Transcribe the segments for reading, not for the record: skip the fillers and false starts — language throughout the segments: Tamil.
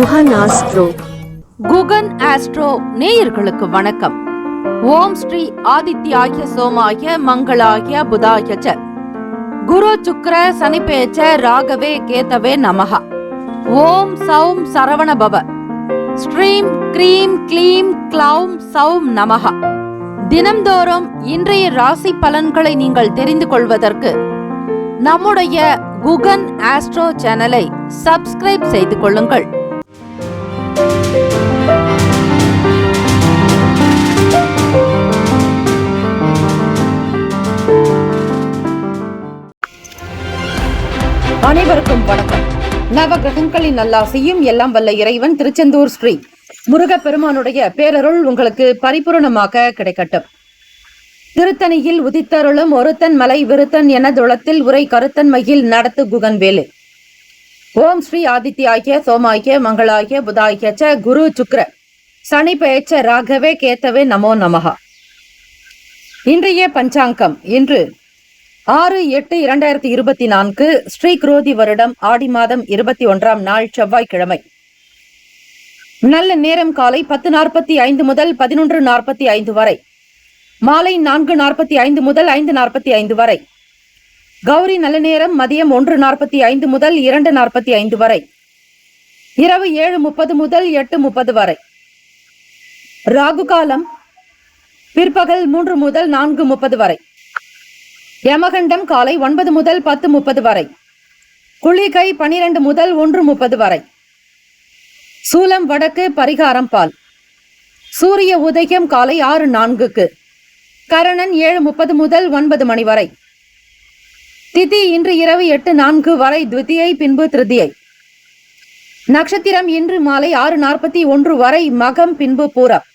குகன் ஆஸ்ட்ரோ. குகன் ஆஸ்ட்ரோ நேயர்களுக்கு வணக்கம். ஓம் ஸ்ரீ ஆதித்யாய சோமாய மங்களாய புதாய ச குரு சுக்ர சனிபேச்ச ராகவே கேதவே நமஹ. ஓம் சௌம் சரவண பவ. ஸ்ரீம் க்ரீம் க்ளீம் க்ளௌம் சௌம் நமஹ. தினம்தோறும் இன்றைய ராசி பலன்களை நீங்கள் தெரிந்து கொள்வதற்கு நம்முடைய குகன் ஆஸ்ட்ரோ சேனலை சப்ஸ்கிரைப் செய்து கொள்ளுங்கள். அனைவருக்கும் வணக்கம். நவகிரகங்களின் நல்லாசையும் எல்லாம் வல்ல இறைவன் திருச்செந்தூர் ஸ்ரீ முருகப்பெருமானுடைய பேரருள் உங்களுக்கு பரிபூரணமாக கிடைக்கட்டும். திருத்தணியில் உதித்தருளும் ஒருத்தன் மலை விருத்தன் என துளத்தில் உரை கருத்தன் மகிழ் நடத்து குகன் வேலு. ஓம் ஸ்ரீ ஆதித்யாய சோமாய மங்களாய புதாய ச குரு சுக்ர சனி பெயச்ச ராகவே கேத்தவே நமோ நமஹ. இன்றைய பஞ்சாங்கம் இன்று 6/8/2024 ஸ்ரீ குரோதி வருடம் ஆடி மாதம் 21ஆம் நாள் செவ்வாய்க்கிழமை. நல்ல நேரம் காலை 10:45 முதல் 11:45 வரை, மாலை 4:45 முதல் 5:45 வரை. கௌரி நல்ல நேரம் மதியம் 1:45 முதல் 2:45 வரை, இரவு 7:30 முதல் 8:30 வரை. ராகு காலம் பிற்பகல் 3 முதல் 4:30 வரை. யமகண்டம் காலை 9 முதல் 10:30 வரை. குளிகை 12 முதல் 1:30 வரை. சூலம் வடக்கு, பரிகாரம் பால். சூரிய உதயம் காலை 6:04. கரணன் 7:30 முதல் 9 மணி வரை. திதி இன்று இரவு 8:04 வரை த்விதியை, பின்பு திருதியை. நட்சத்திரம் இன்று மாலை 6:41 வரை மகம், பின்பு பூரம்.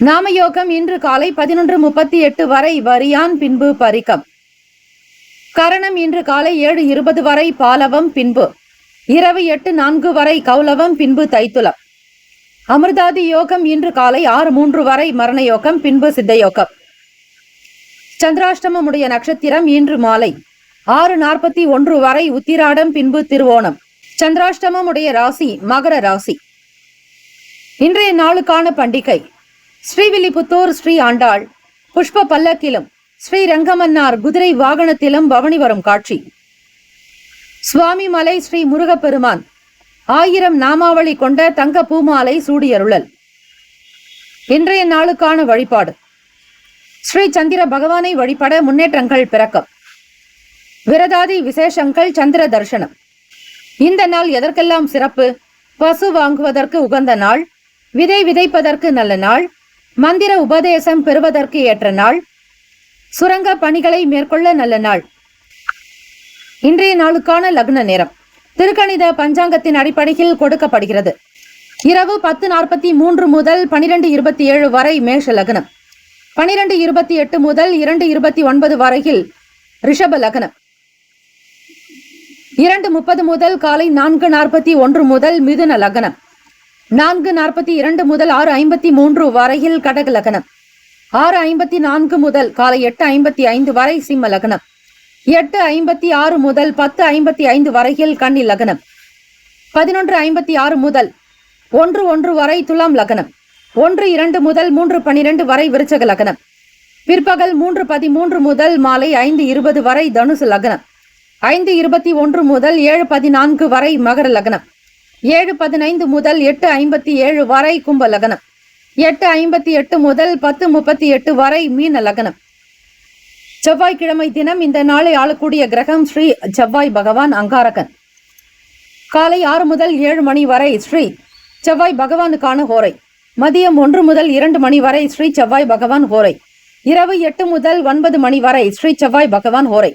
நாமயோகம் இன்று காலை 11:38 வரை வரியான், பின்பு பரிகம். கரணம் இன்று காலை 7:20 வரை பாலவம், பின்பு இரவு 8:04 வரை கௌலவம், பின்பு தைத்துலம். அமிர்தாதி யோகம் இன்று காலை 6:03 வரை மரண யோகம், பின்பு சித்தயோகம். சந்திராஷ்டமமுடைய நட்சத்திரம் இன்று மாலை 6:41 வரை உத்திராடம், பின்பு திருவோணம். சந்திராஷ்டமமுடைய ராசி மகர ராசி. இன்றைய நாளுக்கான பண்டிகை ஸ்ரீவில்லிபுத்தூர் ஸ்ரீ ஆண்டாள் புஷ்ப பல்லக்கிலும் ஸ்ரீ ரங்கமன்னார் குதிரை வாகனத்திலும் பவனி வரும் காட்சி. சுவாமி மலை ஸ்ரீ முருகப்பெருமான் 1000 நாமாவளி கொண்ட தங்க பூமாலை சூடியருளல். இன்றைய நாளுக்கான வழிபாடு ஸ்ரீ சந்திர பகவானை வழிபட முன்னேற்றங்கள் பிறக்கும். விரதாதி விசேஷங்கள், சந்திர தரிசனம். இந்த நாள் எதற்கெல்லாம் சிறப்பு? பசு வாங்குவதற்கு உகந்த நாள், விதை விதைப்பதற்கு நல்ல நாள், மந்திர உபதேசம் பெறுவதற்கு ஏற்ற நாள், சுரங்க பணிகளை மேற்கொள்ள நல்ல நாள். இன்றைய நாளுக்கான லக்ன நேரம் திருக்கணித பஞ்சாங்கத்தின் அடிப்படையில் கொடுக்கப்படுகிறது. இரவு 10:43 முதல் 12:27 வரை மேஷ லக்னம், 12:28 முதல் 2:29 வரையில் ரிஷப லக்னம், 2:30 முதல் காலை 4:41 முதல் மிதுன லக்னம், 4:42 முதல் 6:53 வரையில் கடக லக்னம், 6:54 முதல் காலை 8:55 வரை சிம்ம லக்னம், 8:56 முதல் 10:55 வரையில் கன்னி லக்னம், 11:56 முதல் 1:01 வரை துலாம் லக்னம், 1:02 முதல் 3:12 வரை விருச்சக லக்னம், பிற்பகல் 3:13 முதல் மாலை 5:20 வரை தனுசு லக்னம், 5:21 முதல் 7:14 வரை மகர லக்னம், 7:15 முதல் 8:57 வரை கும்ப லக்னம், 8:58 முதல் 10:38 வரை மீன லக்னம். செவ்வாய்க்கிழமை தினம் இந்த நாளை ஆளக்கூடிய கிரகம் ஸ்ரீ செவ்வாய் பகவான் அங்காரகன். காலை 6 முதல் 7 மணி வரை ஸ்ரீ செவ்வாய் பகவானுக்கான ஹோரை. மதியம் 1 முதல் 2 மணி வரை ஸ்ரீ செவ்வாய் பகவான் ஹோரை. இரவு 8 முதல் 9 மணி வரை ஸ்ரீ செவ்வாய் பகவான் ஹோரை.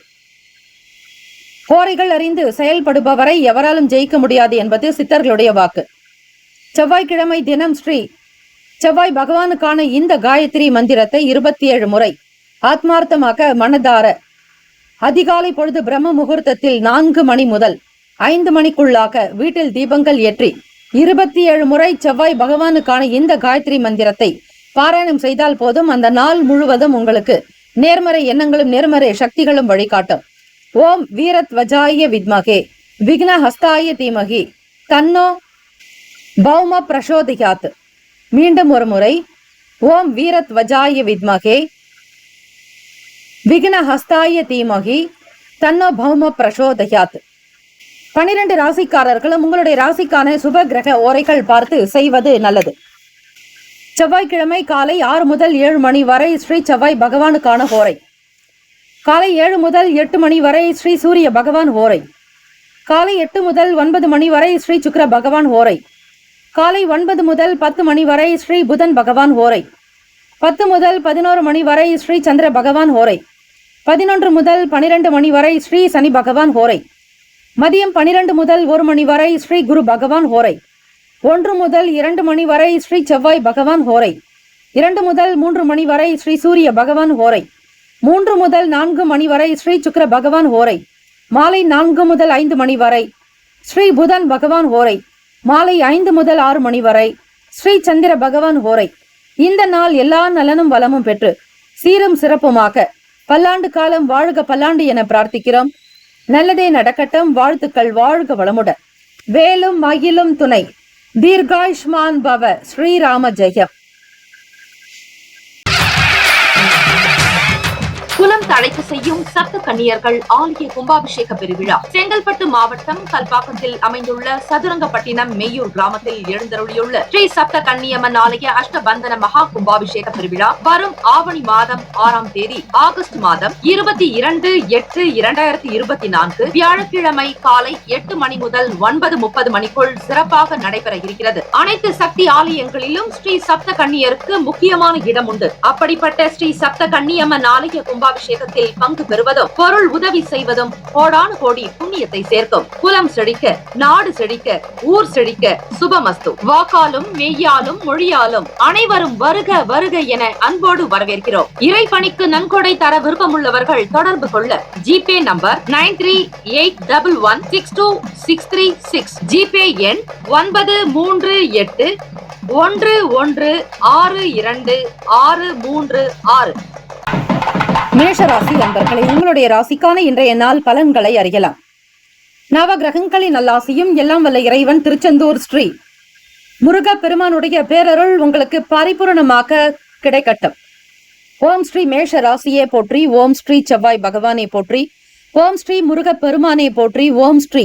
ஹோரைகள் அறிந்து செயல்படுபவரை எவராலும் ஜெயிக்க முடியாது என்பது சித்தர்களுடைய வாக்கு. செவ்வாய்க்கிழமை தினம் ஸ்ரீ செவ்வாய் பகவானுக்கான இந்த காயத்ரி மந்திரத்தை 27 முறை ஆத்மார்த்தமாக மனதார அதிகாலை பொழுது பிரம்ம முகூர்த்தத்தில் 4 மணி முதல் 5 மணிக்குள்ளாக வீட்டில் தீபங்கள் ஏற்றி 27 முறை செவ்வாய் பகவானுக்கான இந்த காயத்ரி மந்திரத்தை பாராயணம் செய்தால் போதும். அந்த நாள் முழுவதும் உங்களுக்கு நேர்மறை எண்ணங்களும் நேர்மறை சக்திகளும் வழிகாட்டும். ஓம் வீரத்வஜாய வித்மகே விக்ன ஹஸ்தாய தீமகி தன்னோ பௌம பிரசோதயாத். மீண்டும் ஒரு முறை, ஓம் வீரத்வஜாய வித்மகே விக்னஹஸ்தாய தீமகி தன்னோ பௌம பிரசோதயாத். 12 ராசிக்காரர்களும் உங்களுடைய ராசிக்கான சுப கிரக ஓரைகள் பார்த்து செய்வது நல்லது. செவ்வாய்க்கிழமை காலை 6 முதல் 7 மணி வரை ஸ்ரீ செவ்வாய் பகவானுக்கான ஹோரை. காலை 7 முதல் 8 மணி வரை ஸ்ரீ சூரிய பகவான் ஹோரை. காலை 8 முதல் 9 மணி வரை ஸ்ரீ சுக்கிர பகவான் ஹோரை. காலை 9 முதல் 10 மணி வரை ஸ்ரீ புதன் பகவான் ஹோரை. 10 முதல் 11 மணி வரை ஸ்ரீ சந்திர பகவான் ஹோரை. 11 முதல் 12 மணி வரை ஸ்ரீ சனி பகவான் ஹோரை. மதியம் 12 முதல் 1 மணி வரை ஸ்ரீ குரு பகவான் ஹோரை. 1 முதல் 2 மணி வரை ஸ்ரீ செவ்வாய் பகவான் ஹோரை. 2 முதல் 3 மணி வரை ஸ்ரீ சூரிய பகவான் ஹோரை. 3 முதல் 4 மணி வரை ஸ்ரீ சுக்கிர பகவான் ஹோரை. மாலை 4 முதல் 5 மணி வரை ஸ்ரீ புதன் பகவான் ஹோரை. மாலை 5 முதல் 6 மணி வரை ஸ்ரீ சந்திர பகவான் ஹோரை. இந்த நாள் எல்லா நலனும் வளமும் பெற்று சீரும் சிறப்புமாக பல்லாண்டு காலம் வாழ்க பல்லாண்டு என பிரார்த்திக்கிறோம். நல்லதே நடக்கட்டும். வாழ்த்துக்கள். வாழ்க வளமுடன். வேலும் மகிழும் துணை. தீர்காயுஷ்மான் பவ. ஸ்ரீராம ஜெயம். குலம் தழைக்க செய்யும் சப்த கன்னியர்கள் ஆலய கும்பாபிஷேக பெருவிழா செங்கல்பட்டு மாவட்டம் கல்பாக்கத்தில் அமைந்துள்ள சதுரங்கப்பட்டினம் மெய்யூர் கிராமத்தில் எழுந்தருளியுள்ள ஸ்ரீ சப்த கன்னியம்மன் ஆலய அஷ்டபந்தன மகா கும்பாபிஷேக பெருவிழா வரும் ஆவணி மாதம் 6ஆம் தேதி ஆகஸ்ட் மாதம் 22/8/2024 வியாழக்கிழமை காலை 8 மணி முதல் 9:30 மணிக்குள் சிறப்பாக நடைபெற இருக்கிறது. அனைத்து சக்தி ஆலயங்களிலும் ஸ்ரீ சப்த கன்னியருக்கு முக்கியமான இடம் உண்டு. அப்படிப்பட்ட ஸ்ரீ சப்த கன்னியம்மன் ஆலய கும்பாபிஷேகத்தில் பங்கு பெறுவதும் பொருள் உதவி செய்வதும் கோடானு கோடி புண்ணியத்தை சேர்க்கும். குலம் செழிக்க, நாடு செழிக்க, ஊர் செழிக்க சுபமஸ்து. வாக்காலும் மெய்யாலும் மொழியாலும் அனைவரும் வருக வருக என அன்போடு வரவேற்கிறோம். இறைப்பணிக்கு நன்கொடை தர விருப்பமுள்ளவர்கள் தொடர்பு கொள்ள ஜிபே நம்பர் 9381162636, ஜிபே எண் 93811626336. மேஷராசி அன்பர்களே, உங்களுடைய ராசிக்கான இன்றைய நாள் பலன்களை அறியலாம். நவ கிரகங்களின் நல்லாசியும் எல்லாம் வல்ல இறைவன் திருச்செந்தூர் ஸ்ரீ முருக பெருமானுடைய பேரருள் உங்களுக்கு பரிபூரணமாக கிடைக்கட்டும். ஓம் ஸ்ரீ மேஷ ராசியே போற்றி. ஓம் ஸ்ரீ செவ்வாய் பகவானே போற்றி. ஓம் ஸ்ரீ முருக பெருமானே போற்றி. ஓம் ஸ்ரீ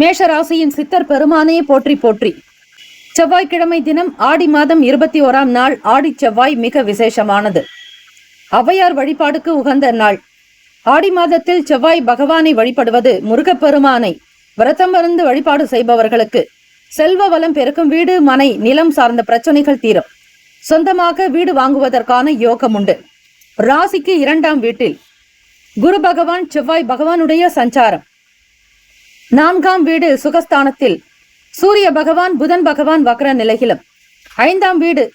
மேஷ ராசியின் சித்தர் பெருமானே போற்றி போற்றி. செவ்வாய்க்கிழமை தினம் ஆடி மாதம் 21ஆம் நாள் ஆடி செவ்வாய் மிக விசேஷமானது. ஔவையார் வழிபாடுக்கு உகந்த நாள். ஆடி மாதத்தில் செவ்வாய் பகவானை வழிபடுவது முருகப்பெருமானை விரதமிருந்து வழிபாடு செய்பவர்களுக்கு செல்வ வளம் பெருக்கும். வீடு மனை நிலம் சார்ந்த பிரச்சனைகள் தீரும். சொந்தமாக வீடு வாங்குவதற்கான யோகம் உண்டு. ராசிக்கு 2ஆம் வீட்டில் குரு பகவான் செவ்வாய் பகவானுடைய சஞ்சாரம். 4ஆம் வீடு சுகஸ்தானத்தில் சூரிய பகவான் புதன் பகவான் வக்ர நிலையிலும். 5ஆம் வீடு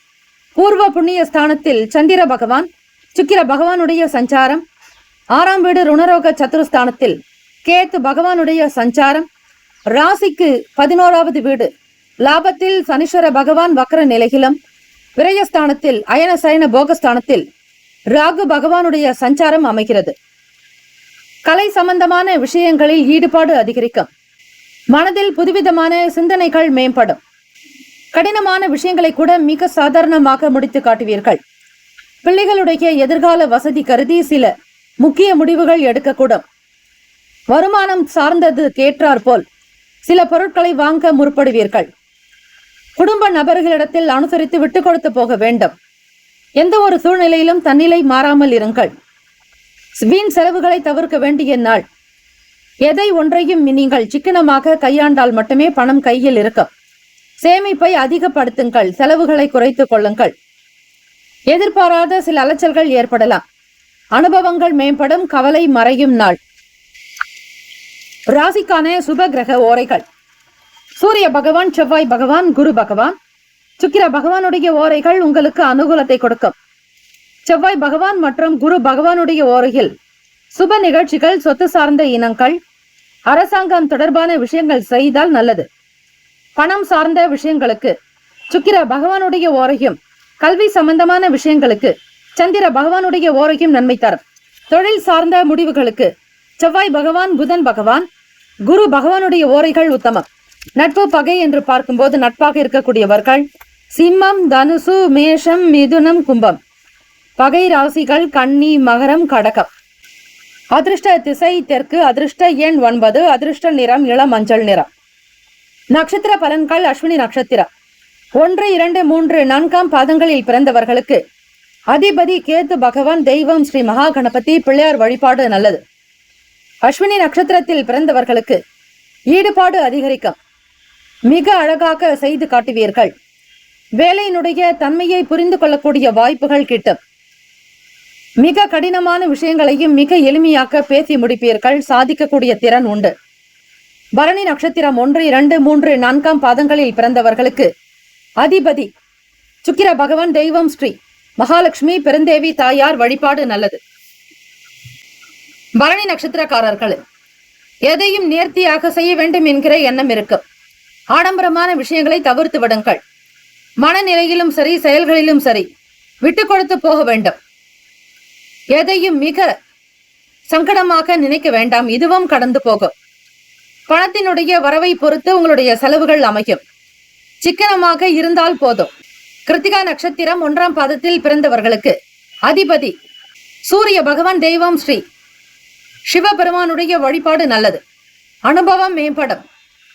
பூர்வ புண்ணிய ஸ்தானத்தில் சந்திர பகவான் சுக்கிர பகவானுடைய சஞ்சாரம். 6ஆம் வீடு ருணரோக சத்துருஸ்தானத்தில் கேத்து பகவானுடைய சஞ்சாரம். ராசிக்கு 11ஆவது வீடு லாபத்தில் சனீஸ்வர பகவான் வக்ர நிலையிலும். விரயஸ்தானத்தில் அயன சயன போகஸ்தானத்தில் ராகு பகவானுடைய சஞ்சாரம் அமைகிறது. கலை சம்பந்தமான விஷயங்களில் ஈடுபாடு அதிகரிக்கும். மனதில் புதுவிதமான சிந்தனைகள் மேம்படும். கடினமான விஷயங்களை கூட மிக சாதாரணமாக முடித்து காட்டுவீர்கள். பிள்ளைகளுடைய எதிர்கால வசதி கருதி சில முக்கிய முடிவுகள் எடுக்கக்கூடும். வருமானம் சார்ந்தது கேட்டாற்போல் சில பொருட்களை வாங்க முற்படுவீர்கள். குடும்ப நபர்களிடத்தில் அனுசரித்து விட்டு கொடுத்து போக வேண்டும். எந்த ஒரு சூழ்நிலையிலும் தன்னிலை மாறாமல் இருங்கள். வீண் செலவுகளை தவிர்க்க வேண்டிய நாள். எதை ஒன்றையும் நீங்கள் சிக்கனமாக கையாண்டால் மட்டுமே பணம் கையில் இருக்கும். சேமிப்பை அதிகப்படுத்துங்கள். செலவுகளை குறைத்துக் கொள்ளுங்கள். எதிர்பாராத சில அலைச்சல்கள் ஏற்படலாம். அனுபவங்கள் மேம்படும். கவலை மறையும் நாள். ராசிக்கான சுப கிரக ஓரைகள். சூரிய பகவான் செவ்வாய் பகவான் குரு பகவான் சுக்கிர பகவானுடைய ஓரைகள் உங்களுக்கு அனுகூலத்தை கொடுக்கும். செவ்வாய் பகவான் மற்றும் குரு பகவானுடைய ஓரையில் சுப நிகழ்ச்சிகள், சொத்து சார்ந்த இனங்கள், அரசாங்கம் தொடர்பான விஷயங்கள் செய்தால் நல்லது. பணம் சார்ந்த விஷயங்களுக்கு சுக்கிர பகவானுடைய ஓரையும், கல்வி சம்பந்தமான விஷயங்களுக்கு சந்திர பகவானுடைய ஓரையும் நன்மை தரும். தொழில் சார்ந்த முடிவுகளுக்கு செவ்வாய் பகவான் புதன் பகவான் குரு பகவானுடைய ஓரைகள் உத்தமம். நட்பு பகை என்று பார்க்கும்போது நட்பாக இருக்கக்கூடியவர்கள் சிம்மம், தனுசு, மேஷம், மிதுனம், கும்பம். பகை ராசிகள் கன்னி, மகரம், கடகம். அதிர்ஷ்ட திசை தெற்கு. அதிர்ஷ்ட எண் 9. அதிர்ஷ்ட நிறம் இளம் மஞ்சள் நிறம். நட்சத்திர பலன்கள். அஸ்வினி நட்சத்திரம் 1, 2, 3, 4ஆம் பாதங்களில் பிறந்தவர்களுக்கு அதிபதி கேத்து பகவான். தெய்வம் ஸ்ரீ மகா கணபதி. பிள்ளையார் வழிபாடு நல்லது. அஸ்வினி நட்சத்திரத்தில் பிறந்தவர்களுக்கு ஈடுபாடு அதிகரிக்கும். மிக அழகாக செய்து காட்டுவீர்கள். வேலையினுடைய தன்மையை புரிந்து கொள்ளக்கூடிய வாய்ப்புகள் கிட்டும். மிக கடினமான விஷயங்களையும் மிக எளிமையாக பேசி முடிப்பீர்கள். சாதிக்கக்கூடிய திறன் உண்டு. பரணி நட்சத்திரம் 1, 2, 3, 4ஆம் பாதங்களில் பிறந்தவர்களுக்கு அதிபதி சுக்கிர பகவான். தெய்வம் ஸ்ரீ மகாலட்சுமி. பெருந்தேவி தாயார் வழிபாடு நல்லது. பரணி நட்சத்திரக்காரர்கள் எதையும் நேர்த்தியாக செய்ய வேண்டும் என்கிற எண்ணம் இருக்கும். ஆடம்பரமான விஷயங்களை தவிர்த்து விடுங்கள். மனநிலையிலும் சரி, செயல்களிலும் சரி, விட்டு கொடுத்து போக வேண்டும். எதையும் மிக சங்கடமாக நினைக்க வேண்டாம். இதுவும் கடந்து போகும். பணத்தினுடைய வரவை பொறுத்து உங்களுடைய செலவுகள் அமையும். சிக்கனமாக இருந்தால் போதும். கிருத்திகா நட்சத்திரம் 1ஆம் பாதத்தில் பிறந்தவர்களுக்கு அதிபதி சூரிய பகவான். தெய்வம் ஸ்ரீ சிவபெருமானுடைய வழிபாடு நல்லது. அனுபவம் மேம்படும்.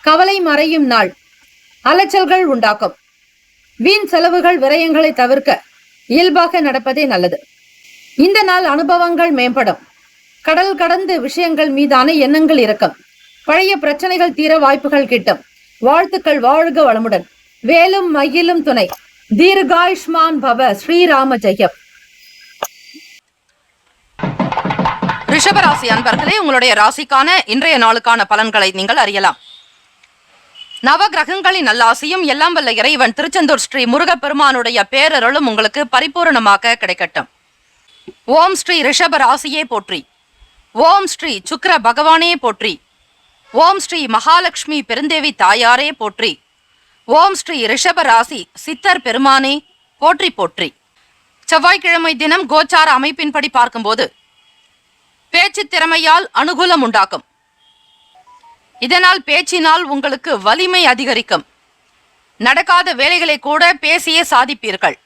கவலை மறையும் நாள். அலைச்சல்கள் உண்டாக்கும். வீண் செலவுகள், விரயங்களை தவிர்க்க இயல்பாக நடப்பதே நல்லது. இந்த நாள் அனுபவங்கள் மேம்படும். கடல் கடந்து விஷயங்கள் மீதான எண்ணங்கள் இருக்கும். பழைய பிரச்சனைகள் தீர வாய்ப்புகள் கிட்டும். வாழ்த்துக்கள். வாழ்க வளமுடன். வேலும் மயிலும் துணை. தீர்காயுஷ்மான் பவ. ஸ்ரீராம ஜெயம். ரிஷபராசி அன்பர்களே, உங்களுடைய ராசிக்கான இன்றைய நாளுக்கான பலன்களை நீங்கள் அறியலாம். நவ கிரகங்களின் நல்லாசியும் எல்லாம் வல்ல இறைவன் திருச்செந்தூர் ஸ்ரீ முருகப்பெருமானுடைய பேரருளும் உங்களுக்கு பரிபூரணமாக கிடைக்கட்டும். ஓம் ஸ்ரீ ரிஷப ராசியே போற்றி. ஓம் ஸ்ரீ சுக்கிர பகவானே போற்றி. ஓம் ஸ்ரீ மகாலட்சுமி பெருந்தேவி தாயாரே போற்றி. ஓம் ஸ்ரீ ரிஷப ராசி சித்தர் பெருமானே போற்றி போற்றி. செவ்வாய்க்கிழமை தினம் கோச்சார அமைப்பின்படி பார்க்கும்போது பேச்சு திறமையால் அனுகூலம் உண்டாக்கும். இதனால் பேச்சினால் உங்களுக்கு வலிமை அதிகரிக்கும். நடக்காத வேலைகளை கூட பேசியே சாதிப்பீர்கள்.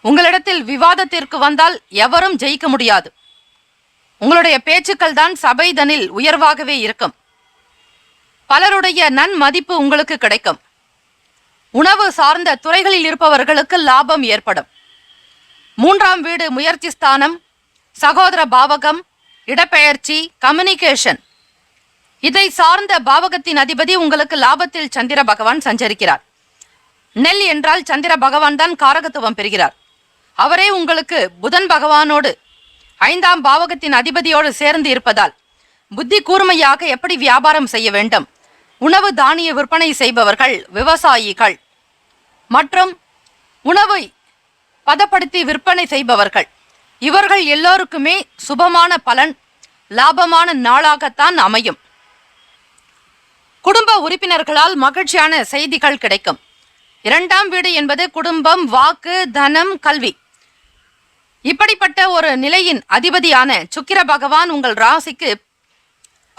உங்களிடத்தில் விவாதத்திற்கு வந்தால் எவரும் ஜெயிக்க முடியாது. உங்களுடைய பேச்சுக்கள் தான் சபைதனில் உயர்வாகவே இருக்கும். பலருடைய நன்மதிப்பு உங்களுக்கு கிடைக்கும். உணவு சார்ந்த துறைகளில் இருப்பவர்களுக்கு லாபம் ஏற்படும். 3ஆம் வீடு முயற்சி ஸ்தானம், சகோதர பாவகம், இடப்பெயர்ச்சி, கம்யூனிகேஷன், இதை சார்ந்த பாவகத்தின் அதிபதி உங்களுக்கு லாபத்தில் சந்திர பகவான் சஞ்சரிக்கிறார். நெல் என்றால் சந்திர பகவான் தான் காரகத்துவம் பெறுகிறார். அவரே உங்களுக்கு புதன் பகவானோடு 5ஆம் பாவகத்தின் அதிபதியோடு சேர்ந்து இருப்பதால் புத்தி கூர்மையாக எப்படி வியாபாரம் செய்ய வேண்டும், உணவு தானிய விற்பனை செய்பவர்கள், விவசாயிகள் மற்றும் உணவை பதப்படுத்தி விற்பனை செய்பவர்கள், இவர்கள் எல்லோருக்குமே சுபமான பலன், லாபமான நாளாகத்தான் அமையும். குடும்ப உறுப்பினர்களால் மகிழ்ச்சியான செய்திகள் கிடைக்கும். 2ஆம் வீடு என்பது குடும்பம், வாக்கு, தனம், கல்வி. இப்படிப்பட்ட ஒரு நிலையின் அதிபதியான சுக்கிர பகவான் உங்கள் ராசிக்கு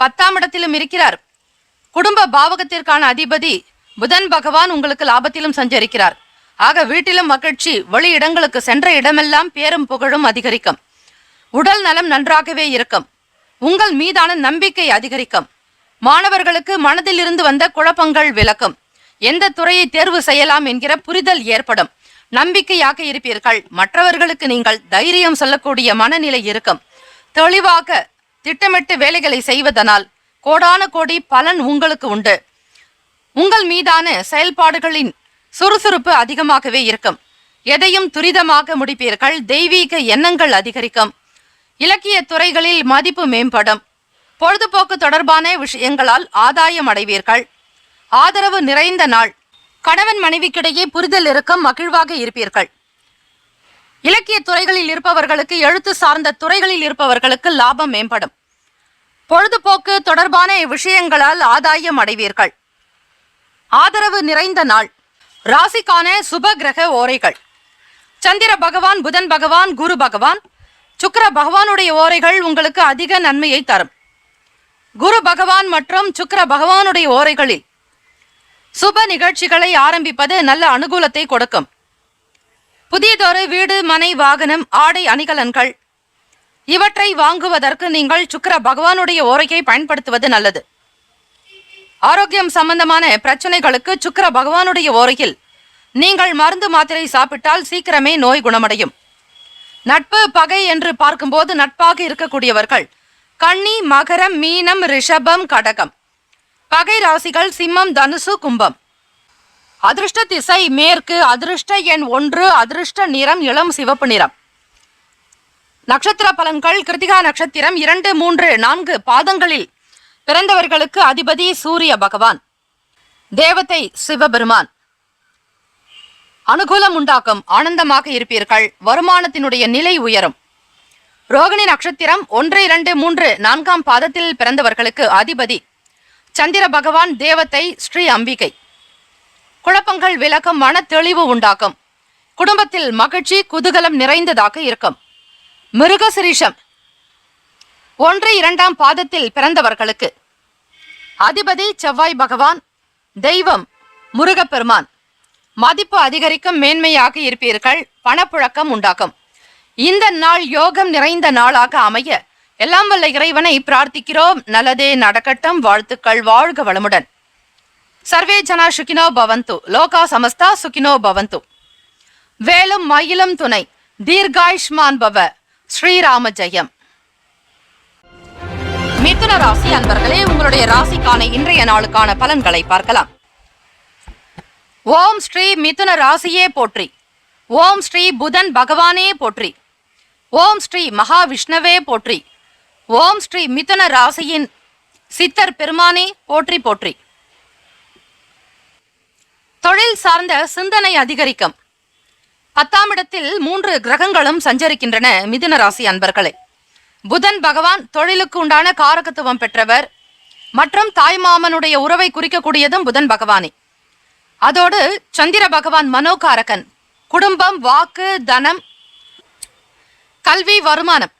10ஆம் இடத்திலும் இருக்கிறார். குடும்ப பாவகத்திற்கான அதிபதி புதன் பகவான் உங்களுக்கு லாபத்திலும் சஞ்சரிக்கிறார். ஆக வீட்டிலும் மகிழ்ச்சி, வெளி இடங்களுக்கு சென்ற இடமெல்லாம் பேரும் புகழும் அதிகரிக்கும். உடல் நலம் நன்றாகவே இருக்கும். உங்கள் மீதான நம்பிக்கை அதிகரிக்கும். மாணவர்களுக்கு மனதில் இருந்து வந்த குழப்பங்கள் விலக்கும். எந்த துறையை தேர்வு செய்யலாம் என்கிற புரிதல் ஏற்படும். நம்பிக்கையாக இருப்பீர்கள். மற்றவர்களுக்கு நீங்கள் தைரியம் சொல்லக்கூடிய மனநிலை இருக்கும். தெளிவாக திட்டமிட்டு வேலைகளை செய்வதனால் கோடான கோடி பலன் உங்களுக்கு உண்டு. உங்கள் மீதான செயல்பாடுகளின் சுறுசுறுப்பு அதிகமாகவே இருக்கும். எதையும் துரிதமாக முடிப்பீர்கள். தெய்வீக எண்ணங்கள் அதிகரிக்கும். இலக்கிய துறைகளில் மதிப்பு மேம்படும். பொழுதுபோக்கு தொடர்பான விஷயங்களால் ஆதாயம் அடைவீர்கள். ஆதரவு நிறைந்த நாள். கணவன் மனைவிக்கிடையே புரிதல் இருக்கும். மகிழ்வாக இருப்பீர்கள். இலக்கிய துறைகளில் இருப்பவர்களுக்கு, எழுத்து சார்ந்த துறைகளில் இருப்பவர்களுக்கு லாபம் மேம்படும். பொழுதுபோக்கு தொடர்பான விஷயங்களால் ஆதாயம் அடைவீர்கள். ஆதரவு நிறைந்த நாள். ராசிக்கான சுப கிரக ஓரைகள். சந்திர பகவான், புதன் பகவான், குரு பகவான், சுக்கிர பகவானுடைய ஓரைகள் உங்களுக்கு அதிக நன்மையை தரும். குரு பகவான் மற்றும் சுக்கிர பகவானுடைய ஓரைகளில் சுப நிகழ்ச்சிகளை ஆரம்பிப்பது நல்ல அனுகூலத்தை கொடுக்கும். புதியதொரு வீடு, மனை, வாகனம், ஆடை, அணிகலன்கள் இவற்றை வாங்குவதற்கு நீங்கள் சுக்கிர பகவானுடைய ஓரையை பயன்படுத்துவது நல்லது. ஆரோக்கியம் சம்பந்தமான பிரச்சனைகளுக்கு சுக்கிர பகவானுடைய ஓரையில் நீங்கள் மருந்து மாத்திரை சாப்பிட்டால் சீக்கிரமே நோய் குணமடையும். நட்பு, பகை என்று பார்க்கும்போது நட்பாக இருக்கக்கூடியவர்கள் கன்னி, மகரம், மீனம், ரிஷபம், கடகம். பகை ராசிகள் சிம்மம், தனுசு, கும்பம். அதிர்ஷ்ட திசை மேற்கு. அதிர்ஷ்ட எண் 1. அதிர்ஷ்ட நிறம் இளம் சிவப்பு நிறம். நட்சத்திர பலன்கள். கிருத்திகா நட்சத்திரம் 2, 3, 4 பாதங்களில் பிறந்தவர்களுக்கு அதிபதி சூரிய பகவான். தேவதை சிவபெருமான். அனுகூலம் உண்டாக்கும். ஆனந்தமாக இருப்பீர்கள். வருமானத்தினுடைய நிலை உயரும். ரோகிணி நட்சத்திரம் 1, 2, 3, 4 பாதத்தில் பிறந்தவர்களுக்கு அதிபதி சந்திர பகவான். தேவதை ஸ்ரீ அம்பிகை. குழப்பங்கள் விலகும். மன தெளிவு உண்டாக்கும். குடும்பத்தில் மகிழ்ச்சி, குதூகலம் நிறைந்ததாக இருக்கும். மிருகசிரீஷம் 1, 2 பாதத்தில் பிறந்தவர்களுக்கு அதிபதி செவ்வாய் பகவான். தெய்வம் முருகப்பெருமான். மதிப்பு அதிகரிக்கும். மேன்மையாக இருப்பீர்கள். பணப்புழக்கம் உண்டாகும். இந்த நாள் யோகம் நிறைந்த நாளாக அமைய எல்லாம் வல்ல இறைவனை பிரார்த்திக்கிறோம். நல்லதே நடக்கட்டும். வாழ்த்துக்கள். வாழ்க வளமுடன். சர்வே ஜனா சுகினோ பவந்து. லோகா சமஸ்தா சுகினோ பவந்து. வேலும் மயிலும் துணை. தீர்காயுஷ்மான் பவ. ஸ்ரீராம ஜெயம். மிதுன ராசி அன்பர்களே, உங்களுடைய ராசிக்கான இன்றைய நாளுக்கான பலன்களை பார்க்கலாம். ஓம் ஸ்ரீ மிதுன ராசியே போற்றி. ஓம் ஸ்ரீ புதன் பகவானே போற்றி. ஓம் ஸ்ரீ மகாவிஷ்ணவே போற்றி. ஓம் ஸ்ரீ மிதுன ராசியின் சித்தர் பெருமானே போற்றி போற்றி. தொழில் சார்ந்த சிந்தனை அதிகரிக்கும். 10ஆம் இடத்தில் 3 கிரகங்களும் சஞ்சரிக்கின்றன. மிதுன ராசி அன்பர்களே, புதன் பகவான் தொழிலுக்கு உண்டான காரகத்துவம் பெற்றவர் மற்றும் தாய்மாமனுடைய உறவை குறிக்கக்கூடியதும் புதன் பகவானே. அதோடு சந்திர பகவான் மனோகாரகன். குடும்பம், வாக்கு, தனம், கல்வி, வருமானம்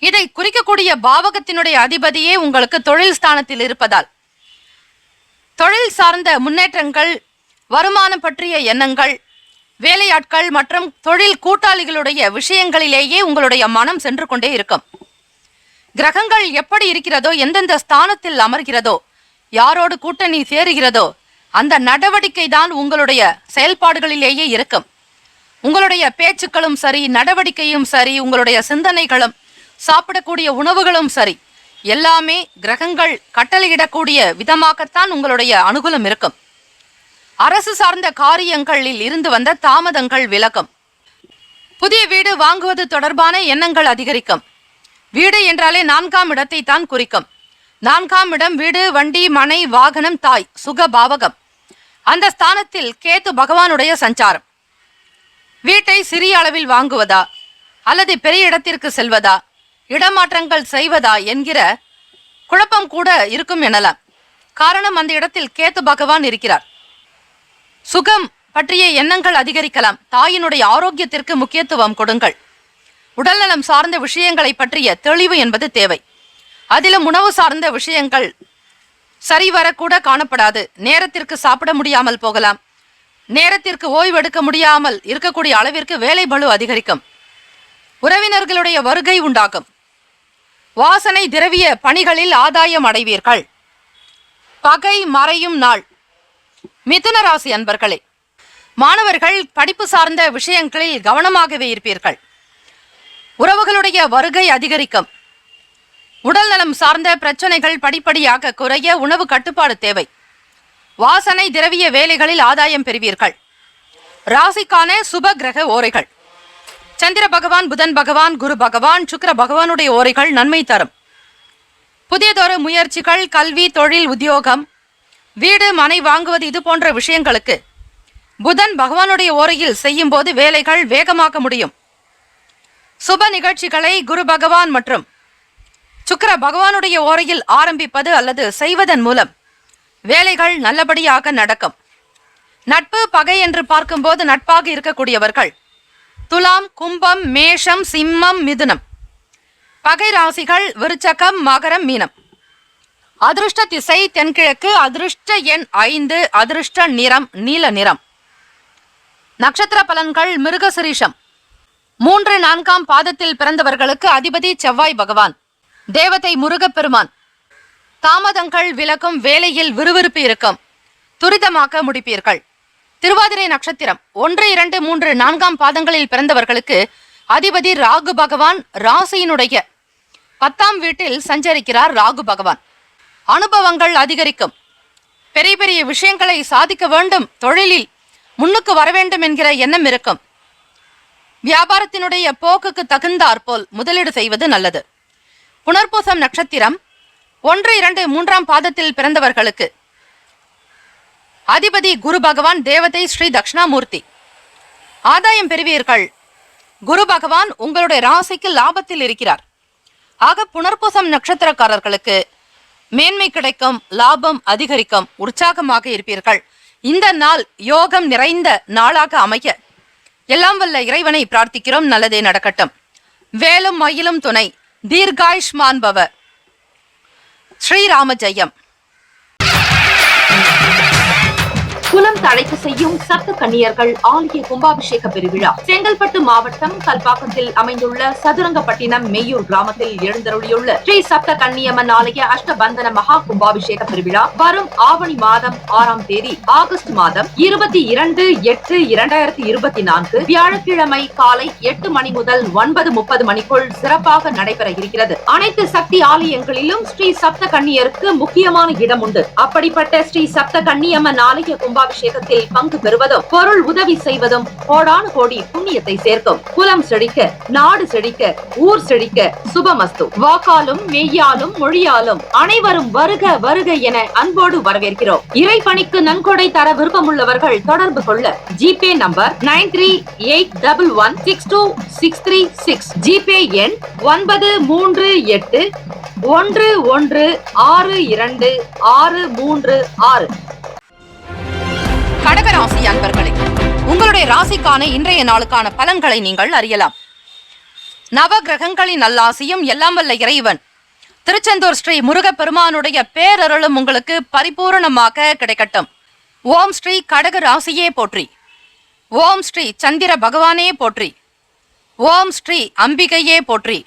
இதை குறிக்கக்கூடிய பாவகத்தினுடைய அதிபதியே உங்களுக்கு தொழில் ஸ்தானத்தில் இருப்பதால் தொழில் சார்ந்த முன்னேற்றங்கள், வருமானம் பற்றிய எண்ணங்கள், வேலையாட்கள் மற்றும் தொழில் கூட்டாளிகளுடைய விஷயங்களிலேயே உங்களுடைய மனம் சென்று கொண்டே இருக்கும். கிரகங்கள் எப்படி இருக்கிறதோ, எந்தெந்த ஸ்தானத்தில் அமர்கிறதோ, யாரோடு கூட்டணி சேருகிறதோ அந்த நடவடிக்கை தான் உங்களுடைய செயல்பாடுகளிலேயே இருக்கும். உங்களுடைய பேச்சுக்களும் சரி, நடவடிக்கையும் சரி, உங்களுடைய சிந்தனைகளும், சாப்பிடக்கூடிய உணவுகளும் சரி, எல்லாமே கிரகங்கள் கட்டளையிடக்கூடிய விதமாகத்தான் உங்களுடைய அனுகூலம் இருக்கும். அரசு சார்ந்த காரியங்களில் இருந்து வந்த தாமதங்கள் விலகும். புதிய வீடு வாங்குவது தொடர்பான எண்ணங்கள் அதிகரிக்கும். வீடு என்றாலே 4ஆம் இடத்தை தான் குறிக்கும். 4ஆம் இடம் வீடு, வண்டி, மனை, வாகனம், தாய், சுக பாவகம். அந்த ஸ்தானத்தில் கேது பகவானுடைய சஞ்சாரம். வீட்டை சிறிய அளவில் வாங்குவதா அல்லது பெரிய இடத்திற்கு செல்வதா, இடமாற்றங்கள் செய்வதா என்கிற குழப்பம் கூட இருக்கும் எனலாம். காரணம், அந்த இடத்தில் கேது பகவான் இருக்கிறார். சுகம் பற்றிய எண்ணங்கள் அதிகரிக்கலாம். தாயினுடைய ஆரோக்கியத்திற்கு முக்கியத்துவம் கொடுங்கள். உடல்நலம் சார்ந்த விஷயங்களை பற்றிய தெளிவு என்பது தேவை. அதிலும் உணவு சார்ந்த விஷயங்கள் சரிவரக்கூட காணப்படாது. நேரத்திற்கு சாப்பிட முடியாமல் போகலாம். நேரத்திற்கு ஓய்வெடுக்க முடியாமல் இருக்கக்கூடிய அளவிற்கு வேலை பளு அதிகரிக்கும். உறவினர்களுடைய வருகை உண்டாகும். வாசனை திரவிய பணிகளில் ஆதாயம் அடைவீர்கள். பகை மறையும் நாள். மிதுன ராசி அன்பர்களே, மாணவர்கள் படிப்பு சார்ந்த விஷயங்களில் கவனமாகவே இருப்பீர்கள். உறவுகளுடைய வருகை அதிகரிக்கும். உடல் நலம் சார்ந்த பிரச்சனைகள் படிப்படியாக குறைய உணவு கட்டுப்பாடு தேவை. வாசனை திரவிய வேலைகளில் ஆதாயம் பெறுவீர்கள். ராசிக்கான சுப கிரக ஓரைகள். சந்திர பகவான், புதன் பகவான், குரு பகவான், சுக்கிர பகவானுடைய ஓரைகள் நன்மை தரும். புதியதொரு முயற்சிகள், கல்வி, தொழில், உத்தியோகம், வீடு, மனை வாங்குவது இது போன்ற விஷயங்களுக்கு புதன் பகவானுடைய ஓரையில் செய்யும் போது வேலைகள் வேகமாக்க முடியும். சுப நிகழ்ச்சிகளை குரு பகவான் மற்றும் சுக்கிர பகவானுடைய ஓரையில் ஆரம்பிப்பது அல்லது செய்வதன் மூலம் வேலைகள் நல்லபடியாக நடக்கும். நட்பு, பகை என்று பார்க்கும்போது நட்பாக இருக்கக்கூடியவர்கள் துலாம், கும்பம், மேஷம், சிம்மம், மிதுனம். பகை ராசிகள் விருச்சகம், மகரம், மீனம். அதிர்ஷ்ட திசை தென்கிழக்கு, அதிர்ஷ்ட எண் 5, அதிர்ஷ்ட நிறம் நீல நிறம். நட்சத்திர பலன்கள் மிருகசிரீஷம். 3, 4ஆம் பாதத்தில் பிறந்தவர்களுக்கு அதிபதி செவ்வாய் பகவான், தேவதை முருகப்பெருமான். தாமதங்கள் விலகும், வேலையில் விறுவிறுப்பு இருக்கும், துரிதமாக்க முடிப்பீர்கள். திருவாதிரை நட்சத்திரம் 1, 2, 3, 4ஆம் பாதங்களில் பிறந்தவர்களுக்கு அதிபதி ராகு பகவான், ராசியினுடைய 10ஆம் வீட்டில் சஞ்சரிக்கிறார் ராகு பகவான். அனுபவங்கள் அதிகரிக்கும், பெரிய பெரிய விஷயங்களை சாதிக்க வேண்டும், தொழிலில் முன்னுக்கு வர வேண்டும் என்கிற எண்ணம் இருக்கும். வியாபாரத்தினுடைய போக்குக்கு தகுந்தாற்போல் முதலீடு செய்வது நல்லது. புனர்பூசம் நட்சத்திரம் 1, 2, 3ஆம் பாதத்தில் பிறந்தவர்களுக்கு அதிபதி குரு பகவான், தேவதை ஸ்ரீ தட்சிணாமூர்த்தி. ஆதாயம் பெறுவீர்கள். குரு பகவான் உங்களுடைய ராசிக்கு லாபத்தில் இருக்கிறார். ஆக புனர்பூசம் நட்சத்திரக்காரர்களுக்கு மேன்மை கிடைக்கும், லாபம் அதிகரிக்கும், உற்சாகமாக இருப்பீர்கள். இந்த நாள் யோகம் நிறைந்த நாளாக அமைய எல்லாம் வல்ல இறைவனை பிரார்த்திக்கிறோம். நல்லதே நடக்கட்டும். வேலும் மயிலும் துணை, தீர்காயுஷ்மான் பவ. ஸ்ரீராம ஜெயம். குலம் தழைக்கு செய்யும் சப்த கன்னியர்கள் ஆலய கும்பாபிஷேக பெருவிழா செங்கல்பட்டு மாவட்டம் கல்பாக்கத்தில் அமைந்துள்ள சதுரங்கப்பட்டினம் மெய்யூர் கிராமத்தில் எழுந்தருளியுள்ள ஸ்ரீ சப்த கன்னியம்மன் ஆலய அஷ்டபந்தன மகா கும்பாபிஷேக பெருவிழா வரும் ஆவணி மாதம் 6ஆம் தேதி ஆகஸ்ட் மாதம் 22/8/2024 வியாழக்கிழமை காலை 8 மணி முதல் 9:30 மணிக்குள் சிறப்பாக நடைபெற இருக்கிறது. அனைத்து சக்தி ஆலயங்களிலும் ஸ்ரீ சப்த கன்னியருக்கு முக்கியமான இடம் உண்டு. அப்படிப்பட்ட ஸ்ரீ சப்த கன்னியம்மன் ஆலய கும்பாபிஷேகத்தில் பங்கு பெறுவதும் பொருள் உதவி செய்வதும் கோடானு கோடி புண்ணியத்தை சேர்க்கும். குலம் செழிக்க, நாடு செழிக்க, ஊர் செழிக்க சுபமஸ்து. வாக்காலும் மெய்யாலும் மொழியாலும் அனைவரும் வருக வருக என அன்போடு வரவேற்கிறோம். இறைப்பணிக்கு நன்கொடை தர விருப்பமுள்ளவர்கள் தொடர்பு கொள்ள ஜிபே நம்பர் 9381162636, ஜிபே எண் 93811626336. கடகராசி அன்பர்களே, உங்களுடைய ராசிக்கான இன்றைய நாளுக்கான பலன்களை நீங்கள் அறியலாம். நவ கிரகங்களின் நல்லாசியும் எல்லாம் வல்ல இறைவன் திருச்செந்தூர் ஸ்ரீ முருகப்பெருமானுடைய பேரருளும் உங்களுக்கு பரிபூரணமாக கிடைக்கட்டும். ஓம் ஸ்ரீ கடகராசியே போற்றி, ஓம் ஸ்ரீ சந்திர பகவானே போற்றி, ஓம் ஸ்ரீ அம்பிகையே போற்றி,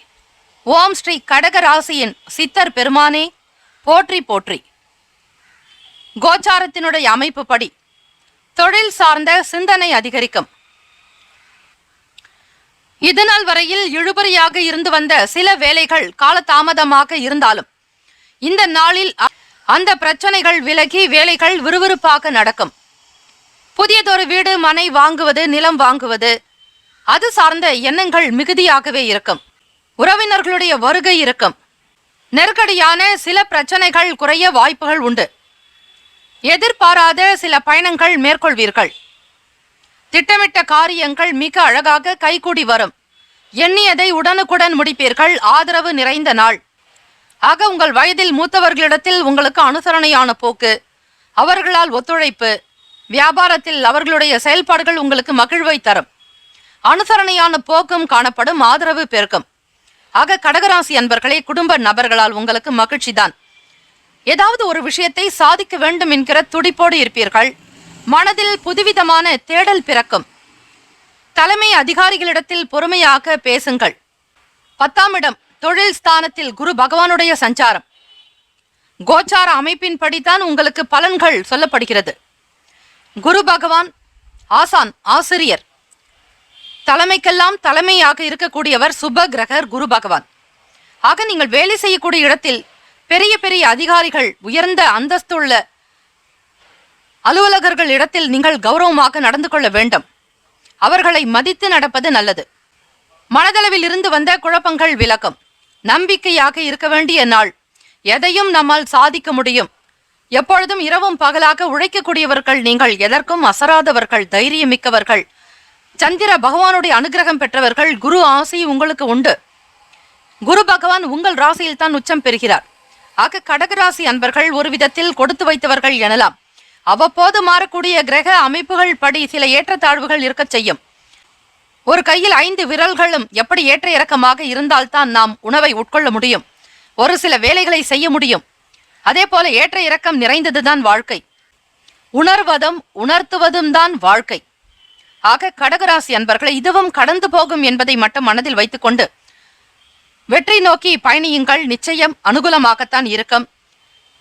ஓம் ஸ்ரீ கடகராசியின் சித்தர் பெருமானே போற்றி போற்றி. கோச்சாரத்தினுடைய அமைப்பு படி தொழில் சார்ந்த சிந்தனை அதிகரிக்கும். இதுநாள் வரையில் இழுபறியாக இருந்து வந்த சில வேலைகள் காலதாமதமாக இருந்தாலும் இந்த நாளில் அந்த பிரச்சனைகள் விலகி வேலைகள் விறுவிறுப்பாக நடக்கும். புதியதொரு வீடு, மனை வாங்குவது, நிலம் வாங்குவது, அது சார்ந்த எண்ணங்கள் மிகுதியாகவே இருக்கும். உறவினர்களுடைய வருகை இருக்கும். நெருக்கடியான சில பிரச்சனைகள் குறைய வாய்ப்புகள் உண்டு. எதிர்பாராத சில பயணங்கள் மேற்கொள்வீர்கள். திட்டமிட்ட காரியங்கள் மிக அழகாக கைகூடி வரும். எண்ணியதை உடனுக்குடன் முடிப்பீர்கள். ஆதரவு நிறைந்த நாள். ஆக உங்கள் வயதில் மூத்தவர்களிடத்தில் உங்களுக்கு அனுசரணையான போக்கு, அவர்களால் ஒத்துழைப்பு, வியாபாரத்தில் அவர்களுடைய செயல்பாடுகள் உங்களுக்கு மகிழ்வை தரும். அனுசரணையான போக்கும் காணப்படும், ஆதரவு பெருக்கும். ஆக கடகராசி அன்பர்களே, குடும்ப நபர்களால் உங்களுக்கு மகிழ்ச்சி தான். ஏதாவது ஒரு விஷயத்தை சாதிக்க வேண்டும் என்கிற துடிப்போடு இருப்பீர்கள். மனதில் புதுவிதமான தேடல் பிறக்கும். தலைமை அதிகாரிகளிடத்தில் பொறுமையாக பேசுங்கள். 10ஆம் இடம் தொழில் ஸ்தானத்தில் குரு பகவானுடைய சஞ்சாரம். கோச்சார அமைப்பின்படிதான் உங்களுக்கு பலன்கள் சொல்லப்படுகிறது. குரு பகவான் ஆசான், ஆசிரியர், தலைமைக்கெல்லாம் தலைமையாக இருக்கக்கூடியவர் சுப கிரகர் குரு பகவான். ஆக நீங்கள் வேலை செய்யக்கூடிய இடத்தில் பெரிய பெரிய அதிகாரிகள், உயர்ந்த அந்தஸ்துள்ள அலுவலகர்கள் இடத்தில் நீங்கள் கௌரவமாக நடந்து கொள்ள வேண்டும். அவர்களை மதித்து நடப்பது நல்லது. மனதளவில் இருந்து வந்த குழப்பங்கள் விலகும். நம்பிக்கையாக இருக்க வேண்டிய நாள். எதையும் நம்மால் சாதிக்க முடியும். எப்பொழுதும் இரவும் பகலாக உழைக்கக்கூடியவர்கள் நீங்கள். எதற்கும் அசராதவர்கள், தைரியமிக்கவர்கள், சந்திர பகவானுடைய அனுகிரகம் பெற்றவர்கள். குரு ஆசி உங்களுக்கு உண்டு. குரு பகவான் உங்கள் ராசியில் தான் உச்சம் பெறுகிறார். ஆக கடகராசி அன்பர்கள் ஒரு விதத்தில் கொடுத்து வைத்தவர்கள் எனலாம். அவ்வப்போது மாறக்கூடிய கிரக அமைப்புகள் படி சில ஏற்றத்தாழ்வுகள் இருக்க செய்யும். ஒரு கையில் 5 விரல்களும் எப்படி ஏற்ற இறக்கமாக இருந்தால்தான் நாம் உணவை உட்கொள்ள முடியும், ஒரு சில வேலைகளை செய்ய முடியும். அதே போல ஏற்ற இறக்கம் நிறைந்ததுதான் வாழ்க்கை. உணர்வதும் உணர்த்துவதும் தான் வாழ்க்கை. ஆக கடகராசி அன்பர்களை இதுவும் கடந்து போகும் என்பதை மட்டும் மனதில் வைத்துக்கொண்டு வெற்றி நோக்கி பயணியுங்கள். நிச்சயம் அனுகூலமாகத்தான் இருக்கும்.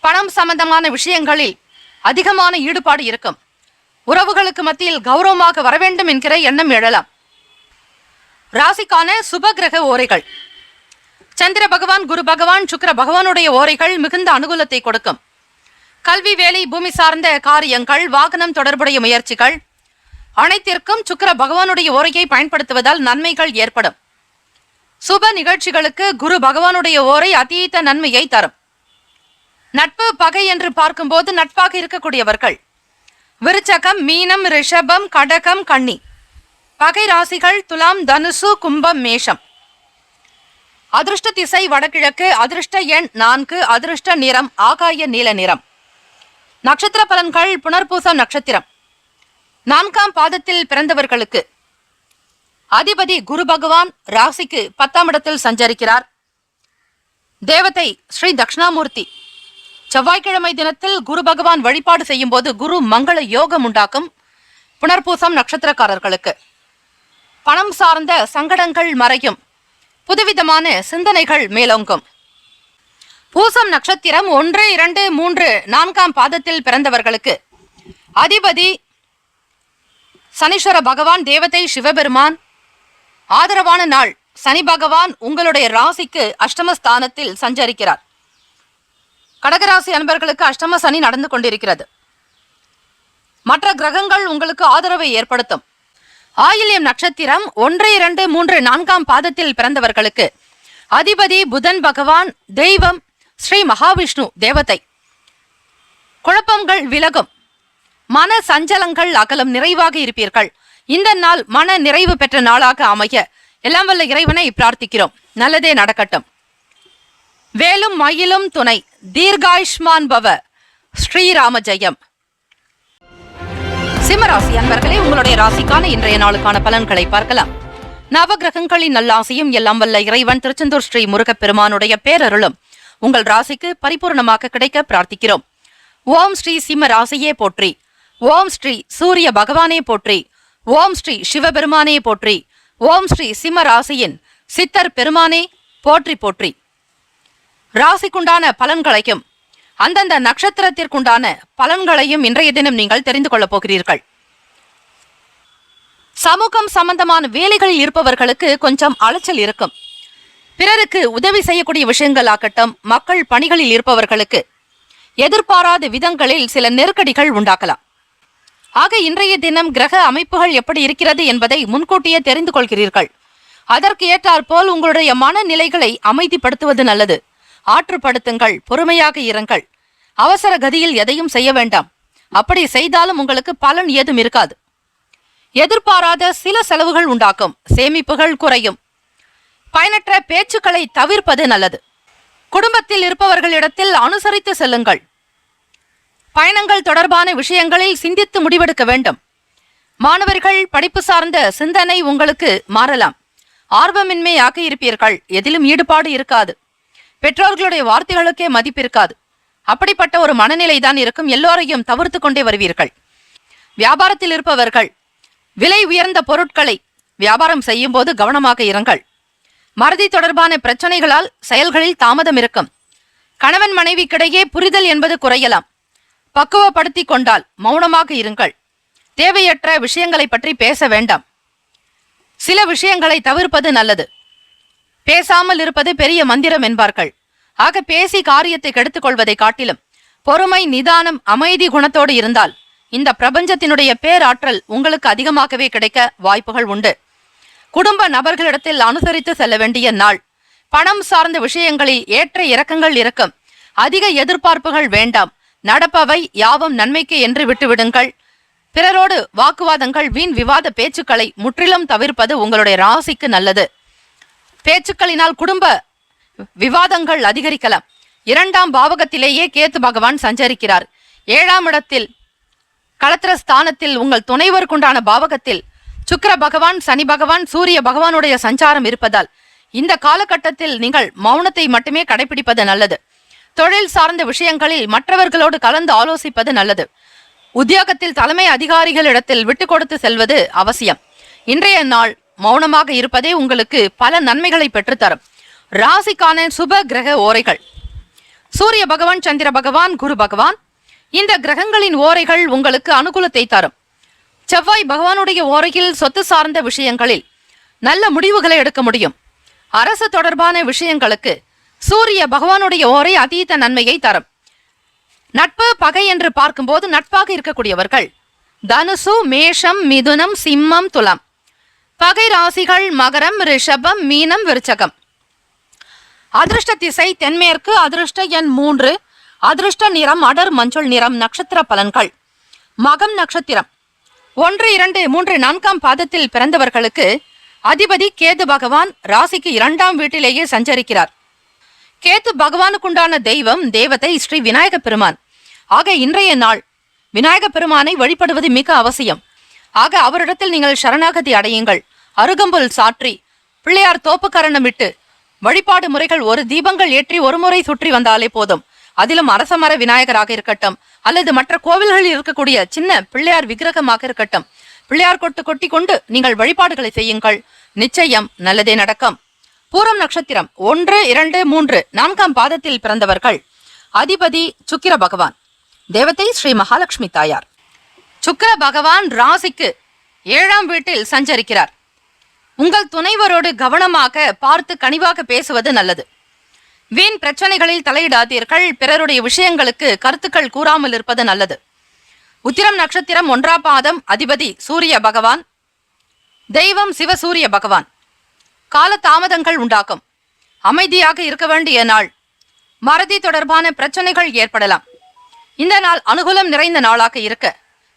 பணம் சம்பந்தமான விஷயங்களில் அதிகமான ஈடுபாடு இருக்கும். உறவுகளுக்கு மத்தியில் கௌரவமாக வர வேண்டும் என்கிற எண்ணம் எழலாம். ராசிக்கான சுபகிரக ஓரைகள். சந்திர பகவான், குரு பகவான், சுக்கிர பகவானுடைய ஓரைகள் மிகுந்த அனுகூலத்தை கொடுக்கும். கல்வி, வேலை, பூமி சார்ந்த காரியங்கள், வாகனம் தொடர்புடைய முயற்சிகள் அனைத்திற்கும் சுக்கிர பகவானுடைய ஓரையை பயன்படுத்துவதால் நன்மைகள் ஏற்படும். சுப நிகழ்ச்சிகளுக்கு குரு பகவானுடைய ஓரை அதீத நன்மையை தரும். நட்பு, பகை என்று பார்க்கும்போது நட்பாக இருக்கக்கூடியவர்கள் விருச்சகம், மீனம், ரிஷபம், கடகம், கன்னி. பகை ராசிகள் துலாம், தனுசு, கும்பம், மேஷம். அதிர்ஷ்ட திசை வடகிழக்கு. அதிர்ஷ்ட எண் 4. அதிர்ஷ்ட நிறம் ஆகாய நீல நிறம். நட்சத்திர பலன்கள். புனர்பூசம் நட்சத்திரம் 4ஆம் பாதத்தில் பிறந்தவர்களுக்கு அதிபதி குரு பகவான் ராசிக்கு 10ஆம் இடத்தில் சஞ்சரிக்கிறார். தேவதை ஸ்ரீ தட்சிணாமூர்த்தி. செவ்வாய்க்கிழமை தினத்தில் குரு பகவான் வழிபாடு செய்யும் போது குரு மங்கள யோகம் உண்டாக்கும். புனர்பூசம் நட்சத்திரக்காரர்களுக்கு பணம் சார்ந்த சங்கடங்கள் மறையும். புதுவிதமான சிந்தனைகள் மேலோங்கும். பூசம் நட்சத்திரம் 1, 2, 3, 4ஆம் பாதத்தில் பிறந்தவர்களுக்கு அதிபதி சனீஸ்வர பகவான், தேவதை சிவபெருமான். ஆதரவான நாள். சனி பகவான் உங்களுடைய ராசிக்கு அஷ்டமஸ்தானத்தில் சஞ்சரிக்கிறார். கடகராசி அன்பர்களுக்கு அஷ்டம சனி நடந்து கொண்டிருக்கிறது. மற்ற கிரகங்கள் உங்களுக்கு ஆதரவை ஏற்படுத்தும். ஆயில்யம் நட்சத்திரம் 1, 2, 3, 4ஆம் பாதத்தில் பிறந்தவர்களுக்கு அதிபதி புதன் பகவான், தெய்வம் ஸ்ரீ மகாவிஷ்ணு, தேவதை. குழப்பங்கள் விலகும். மன சஞ்சலங்கள் அகலம். நிறைவாக இருப்பீர்கள். இந்த நாள் மன நிறைவு பெற்ற நாளாக அமைய எல்லாம் வல்ல இறைவனை பிரார்த்திக்கிறோம். நல்லதே நடக்கட்டும். வேலும் மயிலும் துணை. தீர்காயுஷ்மான் பவ. ஸ்ரீராம ஜெயம். சிம்மராசி அன்பர்களே, உங்களுடைய ராசிக்கான இன்றைய நாளுக்கான பலன்களை பார்க்கலாம். நவகிரகங்களின் நல்லாசையும் எல்லாம் வல்ல இறைவன் திருச்செந்தூர் ஸ்ரீ முருகப்பெருமானுடைய பேரருளும் உங்கள் ராசிக்கு பரிபூர்ணமாக கிடைக்க பிரார்த்திக்கிறோம். ஓம் ஸ்ரீ சிம்ம ராசியே போற்றி. ஓம் ஸ்ரீ சூரிய பகவானே போற்றி. ஓம் ஸ்ரீ சிவபெருமானே போற்றி. ஓம் ஸ்ரீ சிம்ம ராசியின் சித்தர் பெருமானே போற்றி போற்றி. ராசிக்குண்டான பலன்களையும் அந்தந்த நட்சத்திரத்திற்குண்டான பலன்களையும் இன்றைய தினம் நீங்கள் தெரிந்து கொள்ளப் போகிறீர்கள். சமூகம் சம்பந்தமான வேலைகளில் இருப்பவர்களுக்கு கொஞ்சம் அலைச்சல் இருக்கும். பிறருக்கு உதவி செய்யக்கூடிய விஷயங்கள் ஆகட்டும், மக்கள் பணிகளில் இருப்பவர்களுக்கு எதிர்பாராத விதங்களில் சில நெருக்கடிகள் உண்டாக்கலாம். ஆக இன்றைய தினம் கிரக அமைப்புகள் எப்படி இருக்கிறது என்பதை முன்கூட்டியே தெரிந்து கொள்கிறீர்கள். அதற்கு ஏற்றாற்போல் உங்களுடைய மனநிலைகளை அமைதிப்படுத்துவது நல்லது. ஆற்றுப்படுத்துங்கள். பொறுமையாக இருங்கள். அவசர கதியில் எதையும் செய்ய வேண்டாம். அப்படி செய்தாலும் உங்களுக்கு பலன் ஏதும் இருக்காது. எதிர்பாராத சில செலவுகள் உண்டாக்கும். சேமிப்புகள் குறையும். பயனற்ற பேச்சுக்களை தவிர்ப்பது நல்லது. குடும்பத்தில் இருப்பவர்களிடத்தில் அனுசரித்து செல்லுங்கள். பயணங்கள் தொடர்பான விஷயங்களில் சிந்தித்து முடிவெடுக்க வேண்டும். மாணவர்கள் படிப்பு சார்ந்த சிந்தனை உங்களுக்கு மாறலாம். ஆர்வமின்மையாக இருப்பீர்கள். எதிலும் ஈடுபாடு இருக்காது. பெற்றோர்களுடைய வார்த்தைகளுக்கே மதிப்பிருக்காது. அப்படிப்பட்ட ஒரு மனநிலைதான் இருக்கும். எல்லோரையும் தவிர்த்து கொண்டே வருவீர்கள். வியாபாரத்தில் இருப்பவர்கள் விலை உயர்ந்த பொருட்களை வியாபாரம் செய்யும் போது கவனமாக இருங்கள். மறதி தொடர்பான பிரச்சனைகளால் செயல்களில் தாமதம் இருக்கும். கணவன் மனைவிக்கிடையே புரிதல் என்பது குறையலாம். பக்குவப்படுத்தி கொண்டால் மௌனமாக இருங்கள். தேவையற்ற விஷயங்களை பற்றி பேச வேண்டாம். சில விஷயங்களை தவிர்ப்பது நல்லது. பேசாமல் இருப்பது பெரிய மந்திரம் என்பார்கள். ஆக பேசி காரியத்தை கெடுத்துக் கொள்வதை காட்டிலும் பொறுமை, நிதானம், அமைதி குணத்தோடு இருந்தால் இந்த பிரபஞ்சத்தினுடைய பேராற்றல் உங்களுக்கு அதிகமாகவே கிடைக்க வாய்ப்புகள் உண்டு. குடும்ப நபர்களிடத்தில் அனுசரித்து செல்ல வேண்டிய நாள். பணம் சார்ந்த விஷயங்களில் ஏற்ற இறக்கங்கள் இருக்கும். அதிக எதிர்பார்ப்புகள் வேண்டாம். நடப்பவை யாவும் நன்மைக்கு என்று விட்டுவிடுங்கள். பிறரோடு வாக்குவாதங்கள், வீண் விவாத பேச்சுக்களை முற்றிலும் தவிர்ப்பது உங்களுடைய ராசிக்கு நல்லது. பேச்சுக்களினால் குடும்ப விவாதங்கள் அதிகரிக்கலாம். 2ஆம் பாவகத்திலேயே கேத்து பகவான் சஞ்சரிக்கிறார். 7ஆம் இடத்தில் களத்திர ஸ்தானத்தில் உங்கள் துணைவருக்குண்டான பாவகத்தில் சுக்கிர பகவான், சனி பகவான், சூரிய பகவானுடைய சஞ்சாரம் இருப்பதால் இந்த காலகட்டத்தில் நீங்கள் மௌனத்தை மட்டுமே கடைபிடிப்பது நல்லது. தொழில் சார்ந்த விஷயங்களில் மற்றவர்களோடு கலந்து ஆலோசிப்பது நல்லது. உத்தியோகத்தில் தலைமை அதிகாரிகளிடத்தில் விட்டு கொடுத்து செல்வது அவசியம். இன்றைய நாள் மௌனமாக இருப்பதே உங்களுக்கு பல நன்மைகளை பெற்றுத்தரும். ராசிக்கான சுப கிரக ஓரைகள்: சூரிய பகவான், சந்திர பகவான், குரு பகவான். இந்த கிரகங்களின் ஓரைகள் உங்களுக்கு அனுகூலத்தை தரும். செவ்வாய் பகவானுடைய ஓரையில் சொத்து சார்ந்த விஷயங்களில் நல்ல முடிவுகளை எடுக்க முடியும். அரசு தொடர்பான விஷயங்களுக்கு சூரிய பகவானுடைய ஓரை அதீத நன்மையை தரும். நட்பு பகை என்று பார்க்கும்போது நட்பாக இருக்கக்கூடியவர்கள் தனுசு, மேஷம், மிதுனம், சிம்மம், துலாம். பகை ராசிகள் மகரம், ரிஷபம், மீனம், விருச்சகம். அதிர்ஷ்ட திசை தென்மேற்கு. அதிர்ஷ்ட எண் 3. அதிர்ஷ்ட நிறம் அடர் மஞ்சள் நிறம். நட்சத்திர பலன்கள்: மகம் நட்சத்திரம் 1, 2, 3, 4ஆம் பாதத்தில் பிறந்தவர்களுக்கு அதிபதி கேது பகவான் ராசிக்கு 2ஆம் வீட்டிலேயே சஞ்சரிக்கிறார். கேது பகவானுக்குண்டான தெய்வம் தேவதை ஸ்ரீ விநாயக பெருமான். ஆக இன்றைய நாள் விநாயக பெருமானை வழிபடுவது மிக அவசியம். ஆக அவரிடத்தில் நீங்கள் சரணாகதி அடையுங்கள். அருகம்புல் சாற்றி பிள்ளையார் தோப்புக்கரணமிட்டு வழிபாடு முறைகள் ஒரு தீபங்கள் ஏற்றி ஒரு முறை சுற்றி வந்தாலே போதும். அதிலும் அரசமர விநாயகராக இருக்கட்டும் அல்லது மற்ற கோவில்களில் இருக்கக்கூடிய சின்ன பிள்ளையார் விக்கிரகமாக இருக்கட்டும், பிள்ளையார் கொட்டி கொண்டு நீங்கள் வழிபாடுகளை செய்யுங்கள். நிச்சயம் நல்லதே நடக்கும். பூரம் நட்சத்திரம் 1, 2, 3, 4ஆம் பாதத்தில் பிறந்தவர்கள் அதிபதி சுக்கிர பகவான், தேவதை ஸ்ரீ மகாலட்சுமி தாயார். சுக்கிர பகவான் ராசிக்கு 7ஆம் வீட்டில் சஞ்சரிக்கிறார். உங்கள் துணைவரோடு கவனமாக பார்த்து கனிவாக பேசுவது நல்லது. வீண் பிரச்சனைகளில் தலையிடாதீர்கள். பிறருடைய விஷயங்களுக்கு கருத்துக்கள் கூறாமல் இருப்பது நல்லது. உத்திரம் நட்சத்திரம் 1ஆம் பாதம் அதிபதி சூரிய பகவான், தெய்வம் சிவசூரிய பகவான். கால தாமதங்கள் உண்டாகும். அமைதியாக இருக்க வேண்டிய நாள். மறதி தொடர்பான பிரச்சனைகள் ஏற்படலாம். இந்த நாள் அனுகூலம் நிறைந்த நாளாக இருக்க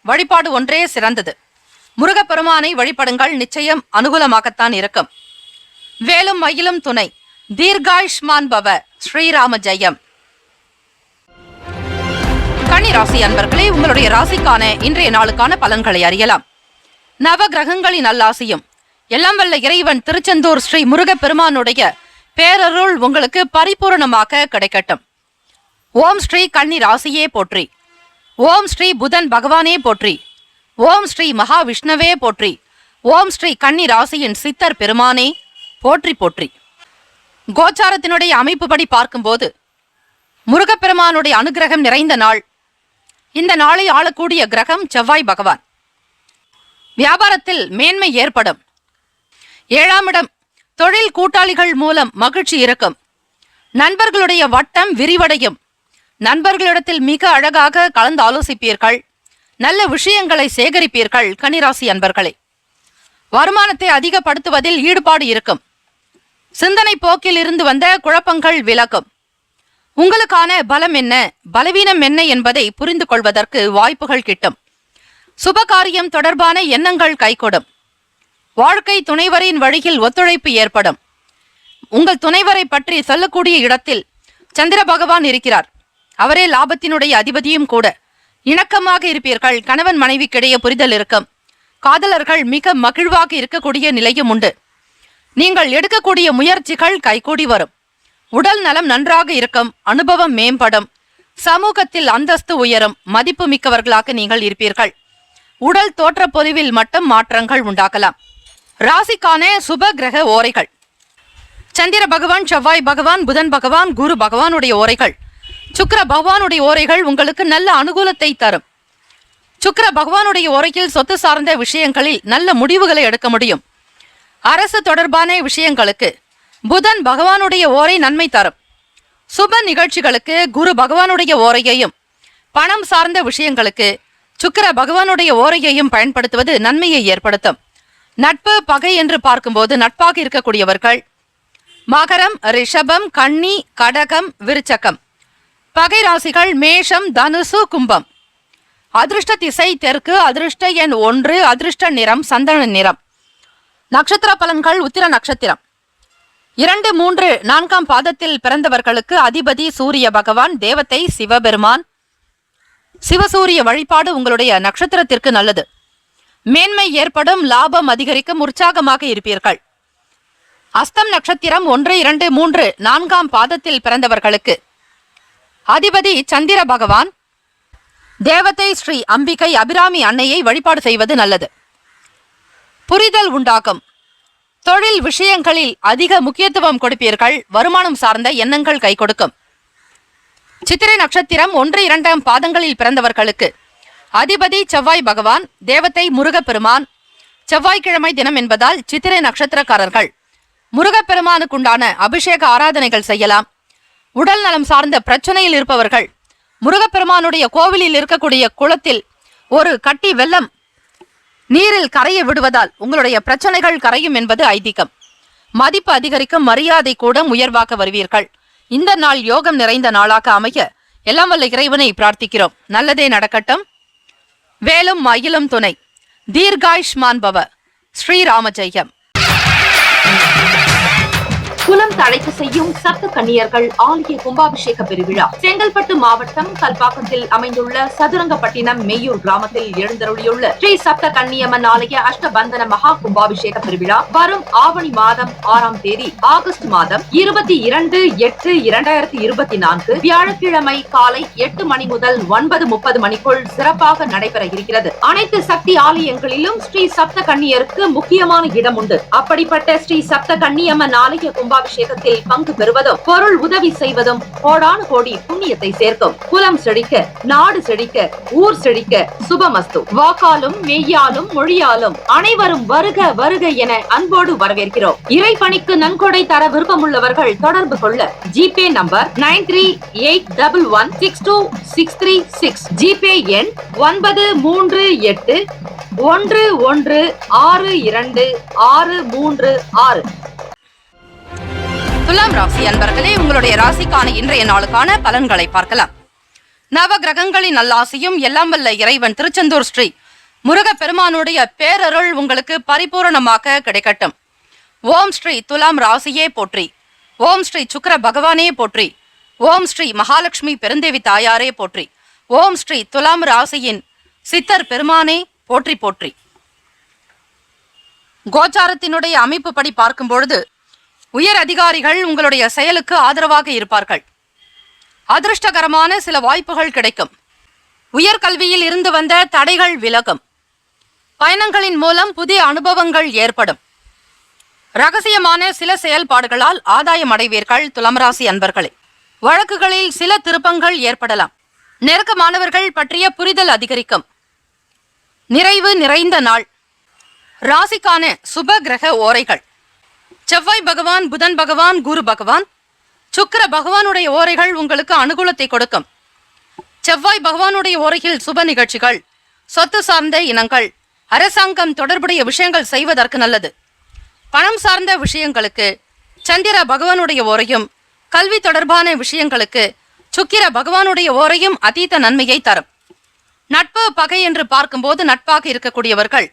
வழிபாடு ஒன்றே சிறந்தது. முருகப்பெருமானை வழிபடுங்கள். நிச்சயம் அனுகூலமாகத்தான் இருக்கும். வேலும் மயிலும் துணை. தீர்காயுஷ்மான் பவ. ஸ்ரீராம ஜெயம். கன்னி ராசி அன்பர்களே, உங்களுடைய ராசிக்கான இன்றைய நாளுக்கான பலன்களை அறியலாம். நவ கிரகங்களின் நல்லாசியும் எல்லாம் வல்ல இறைவன் திருச்செந்தூர் ஸ்ரீ முருகப்பெருமானுடைய பேரருள் உங்களுக்கு பரிபூரணமாக கிடைக்கட்டும். ஓம் ஸ்ரீ கன்னி ராசியே போற்றி. ஓம் ஸ்ரீ புதன் பகவானே போற்றி. ஓம் ஸ்ரீ மகாவிஷ்ணுவே போற்றி. ஓம் ஸ்ரீ கன்னி ராசியின் சித்தர் பெருமானே போற்றி போற்றி. கோச்சாரத்தினுடைய அமைப்புப்படி பார்க்கும்போது முருகப்பெருமானுடைய அனுகிரகம் நிறைந்த நாள். இந்த நாளை ஆளக்கூடிய கிரகம் செவ்வாய் பகவான். வியாபாரத்தில் மேன்மை ஏற்படும். 7ஆம் இடம். தொழில் கூட்டாளிகள் மூலம் மகிழ்ச்சி இருக்கும். நண்பர்களுடைய வட்டம் விரிவடையும். நண்பர்களிடத்தில் மிக அழகாக கலந்து ஆலோசிப்பீர்கள். நல்ல விஷயங்களை சேகரிப்பீர்கள். கன்னிராசி அன்பர்களே, வருமானத்தை அதிகப்படுத்துவதில் ஈடுபாடு இருக்கும். சிந்தனை போக்கில் இருந்து வந்த குழப்பங்கள் விலகும். உங்களுக்கான பலம் என்ன, பலவீனம் என்ன என்பதை புரிந்து கொள்வதற்கு வாய்ப்புகள் கிட்டும். சுபகாரியம் தொடர்பான எண்ணங்கள் கைகூடும். வாழ்க்கை துணைவரின் வழியில் ஒத்துழைப்பு ஏற்படும். உங்கள் துணைவரை பற்றி சொல்லக்கூடிய இடத்தில் சந்திர பகவான் இருக்கிறார். அவரே லாபத்தினுடைய அதிபதியும் கூட. இணக்கமாக இருப்பீர்கள். கணவன் மனைவிக்கிடையே புரிதல் இருக்கும். காதலர்கள் மிக மகிழ்வாக இருக்கக்கூடிய நிலையும் உண்டு. நீங்கள் எடுக்கக்கூடிய முயற்சிகள் கைகூடி வரும். உடல் நலம் நன்றாக இருக்கும். அனுபவம் மேம்படும். சமூகத்தில் அந்தஸ்து உயரும். மதிப்பு மிக்கவர்களாக நீங்கள் இருப்பீர்கள். உடல் தோற்ற பொலிவில் மட்டும் மாற்றங்கள் உண்டாகலாம். ராசிக்கான சுப கிரக ஓரைகள்: சந்திர பகவான், செவ்வாய் பகவான், புதன் பகவான், குரு பகவானுடைய ஓரைகள். சுக்கிர பகவானுடைய ஓரைகள் உங்களுக்கு நல்ல அனுகூலத்தை தரும். சுக்கிர பகவானுடைய ஓரையில் சொத்து சார்ந்த விஷயங்களில் நல்ல முடிவுகளை எடுக்க முடியும். அரசு தொடர்பான விஷயங்களுக்கு புதன் பகவானுடைய ஓரை நன்மை தரும். சுப நிகழ்ச்சிகளுக்கு குரு பகவானுடைய ஓரையையும், பணம் சார்ந்த விஷயங்களுக்கு சுக்கிர பகவானுடைய ஓரையையும் பயன்படுத்துவது நன்மையை ஏற்படுத்தும். நட்பு பகை என்று பார்க்கும்போது நட்பாக இருக்கக்கூடியவர்கள் மகரம், ரிஷபம், கன்னி, கடகம், விருச்சகம். பகை ராசிகள் மேஷம், தனுசு, கும்பம். அதிர்ஷ்ட திசை தெற்கு. அதிர்ஷ்ட எண் 1. அதிர்ஷ்ட நிறம் சந்தன நிறம். நட்சத்திர பலன்கள்: உத்திர நட்சத்திரம் 2, 3, 4ஆம் பாதத்தில் பிறந்தவர்களுக்கு அதிபதி சூரிய பகவான், தேவதை சிவபெருமான். சிவசூரிய வழிபாடு உங்களுடைய நட்சத்திரத்திற்கு நல்லது. மேன்மை ஏற்படும். லாபம் அதிகரிக்கும். உற்சாகமாக இருப்பீர்கள். அஸ்தம் நட்சத்திரம் 1, 2, 3, 4ஆம் பாதத்தில் பிறந்தவர்களுக்கு அதிபதி சந்திர பகவான். தேவதை ஸ்ரீ அம்பிகை அபிராமி அன்னையை வழிபாடு செய்வது நல்லது. புரிதல் உண்டாகும். தொழில் விஷயங்களில் அதிக முக்கியத்துவம் கொடுப்பீர்கள். வருமானம் சார்ந்த எண்ணங்கள் கை கொடுக்கும். சித்திரை நட்சத்திரம் 1, 2 பாதங்களில் பிறந்தவர்களுக்கு அதிபதி செவ்வாய் பகவான், தேவதை முருகப்பெருமான். செவ்வாய்க்கிழமை தினம் என்பதால் சித்திரை நட்சத்திரக்காரர்கள் முருகப்பெருமானுக்குண்டான அபிஷேக ஆராதனைகள் செய்யலாம். உடல் நலம் சார்ந்த பிரச்சனையில் இருப்பவர்கள் முருகப்பெருமானுடைய கோவிலில் இருக்கக்கூடிய குளத்தில் ஒரு கட்டி வெல்லம் நீரில் கரைய விடுவதால் உங்களுடைய பிரச்சனைகள் கரையும் என்பது ஐதீகம். மதிப்பு அதிகரிக்கும். மரியாதை கூட உயர்வாக்க வருவீர்கள். இந்த நாள் யோகம் நிறைந்த நாளாக அமைய எல்லாம் வல்ல இறைவனை பிரார்த்திக்கிறோம். நல்லதே நடக்கட்டும். வேலும் மயிலும் துணை. தீர்காயுஷ்மான் பவ. ஸ்ரீராம ஜெயம். குலம் தழைக்க செய்யும் சப்த கன்னியர்கள் ஆலய கும்பாபிஷேக பெருவிழா செங்கல்பட்டு மாவட்டம் கல்பாக்கத்தில் அமைந்துள்ள சதுரங்கப்பட்டினம் மெய்யூர் கிராமத்தில் எழுந்தருளியுள்ள ஸ்ரீ சப்த கன்னியம்மன் ஆலய அஷ்டபந்தன மகா கும்பாபிஷேக பெருவிழா வரும் ஆவணி மாதம் 6ஆம் தேதி ஆகஸ்ட் மாதம் 22/8/2024 வியாழக்கிழமை காலை 8 மணி முதல் 9:30 மணிக்குள் சிறப்பாக நடைபெற இருக்கிறது. அனைத்து சக்தி ஆலயங்களிலும் ஸ்ரீ சப்த கன்னியருக்கு முக்கியமான இடம் உண்டு. அப்படிப்பட்ட ஸ்ரீ சப்த கன்னியம்மன் ஆலய கும்பாபிஷேகத்தில் பங்கு பெறுவதும் பொருள் உதவி செய்வதும் கோடானு கோடி புண்ணியத்தை சேர்க்கும். குலம் செழிக்க, நாடு செழிக்க, ஊர் செழிக்க. சுபமஸ்து. வாக்காலும் மெய்யாலும் மொழியாலும் அனைவரும் வருக வருக என அன்போடு வரவேற்கிறோம். இறைப்பணிக்கு நன்கொடை தர விருப்பமுள்ளவர்கள் தொடர்பு கொள்ள ஜிபே நம்பர் 9381162636, ஜிபே எண் 9381162636. துலாம் ராசி அன்பர்களே, உங்களுடைய ராசிக்கான இன்றைய நாளுக்கான பலன்களை பார்க்கலாம். நவ கிரகங்களின் நல்லாசியும் எல்லாம் வல்ல இறைவன் திருச்செந்தூர் ஸ்ரீ முருகப்பெருமானுடைய பேரருள் உங்களுக்கு பரிபூரணமாக கிடைக்கட்டும். ஓம் ஸ்ரீ துலாம் ராசியே போற்றி. ஓம் ஸ்ரீ சுக்கிர பகவானே போற்றி. ஓம் ஸ்ரீ மகாலட்சுமி பெருந்தேவி தாயாரே போற்றி. ஓம் ஸ்ரீ துலாம் ராசியின் சித்தர் பெருமானே போற்றி போற்றி. கோச்சாரத்தினுடைய அமைப்பு படி பார்க்கும் பொழுது உயர் அதிகாரிகள் உங்களுடைய செயலுக்கு ஆதரவாக இருப்பார்கள். அதிர்ஷ்டகரமான சில வாய்ப்புகள் கிடைக்கும். உயர்கல்வியில் இருந்து வந்த தடைகள் விலகும். பயணங்களின் மூலம் புதிய அனுபவங்கள் ஏற்படும். ரகசியமான சில செயல்பாடுகளால் ஆதாயம் அடைவீர்கள். துலமராசி அன்பர்களே, வழக்குகளில் சில திருப்பங்கள் ஏற்படலாம். நெருக்கமானவர்கள் பற்றிய புரிதல் அதிகரிக்கும். நிறைவு நிறைந்த நாள். ராசிக்கான சுப கிரக ஓரைகள். செவ்வாய் பகவான், புதன் பகவான், குரு பகவான், சுக்கிர பகவானுடைய ஓரைகள் உங்களுக்கு அனுகூலத்தை கொடுக்கும். செவ்வாய் பகவானுடைய ஓரையில் சுப நிகழ்ச்சிகள், சொத்து சார்ந்த இனங்கள், அரசாங்கம் தொடர்புடைய விஷயங்கள் செய்வதற்கு நல்லது. பணம் சார்ந்த விஷயங்களுக்கு சந்திர பகவானுடைய ஓரையும், கல்வி தொடர்பான விஷயங்களுக்கு சுக்கிர பகவானுடைய ஓரையும் அதீத நன்மையை தரும். நட்பு பகை என்று பார்க்கும்போது நட்பாக இருக்கக்கூடியவர்கள்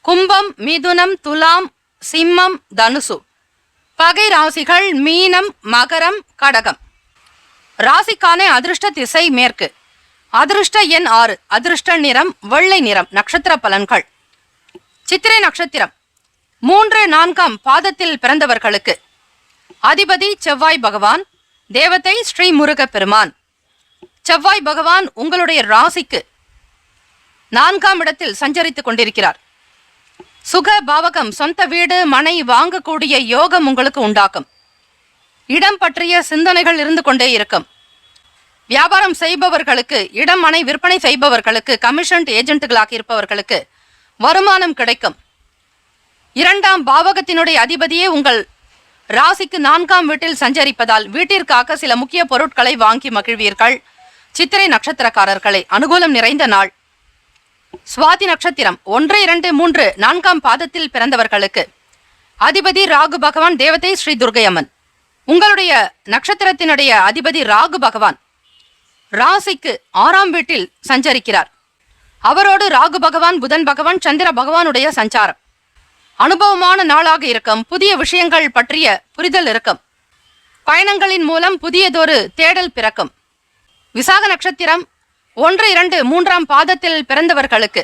கும்பம், மிதுனம், துலாம், சிம்மம், தனுசு. பகை ராசிகள் மீனம், மகரம், கடகம். ராசிக்கான அதிர்ஷ்ட திசை மேற்கு. அதிர்ஷ்ட எண் 6. அதிர்ஷ்ட நிறம் வெள்ளை நிறம். நட்சத்திர பலன்கள். சித்திரை நட்சத்திரம் 3, 4 பாதத்தில் பிறந்தவர்களுக்கு அதிபதி செவ்வாய் பகவான், தேவதை ஸ்ரீ முருகப்பெருமான். செவ்வாய் பகவான் உங்களுடைய ராசிக்கு 4ஆம் இடத்தில் சஞ்சரித்துக் கொண்டிருக்கிறார். சுக பாவகம், சொந்த வீடு மனை வாங்கக்கூடிய யோகம் உங்களுக்கு உண்டாக்கும். இடம் பற்றிய சிந்தனைகள் இருந்து கொண்டே இருக்கும். வியாபாரம் செய்பவர்களுக்கு, இடம் மனை விற்பனை செய்பவர்களுக்கு, கமிஷன் ஏஜென்ட்டுகளாக இருப்பவர்களுக்கு வருமானம் கிடைக்கும். 2ஆம் பாவகத்தினுடைய அதிபதியே உங்கள் ராசிக்கு 4ஆம் வீட்டில் சஞ்சரிப்பதால் வீட்டிற்காக சில முக்கிய பொருட்களை வாங்கி மகிழ்வீர்கள். சித்திரை நட்சத்திரக்காரர்களை அனுகூலம் நிறைந்த நாள். சுவாதி நட்சத்திரம் 1, 2, 3, 4 பாதத்தில் பிறந்தவர்களுக்கு அதிபதி ராகு பகவான், தேவதை ஸ்ரீ துர்கையம்மன். உங்களுடைய நட்சத்திரத்தினுடைய அதிபதி ராகு பகவான் ராசிக்கு 6ஆம் வீட்டில் சஞ்சரிக்கிறார். அவரோடு ராகு பகவான், புதன் பகவான், சந்திர பகவானுடைய சஞ்சாரம் அனுபவமான நாளாக இருக்கும். புதிய விஷயங்கள் பற்றிய புரிதல் இருக்கும். பயணங்களின் மூலம் புதியதொரு தேடல் பிறக்கும். விசாக நட்சத்திரம் 1, 2, 3 பாதத்தில் பிறந்தவர்களுக்கு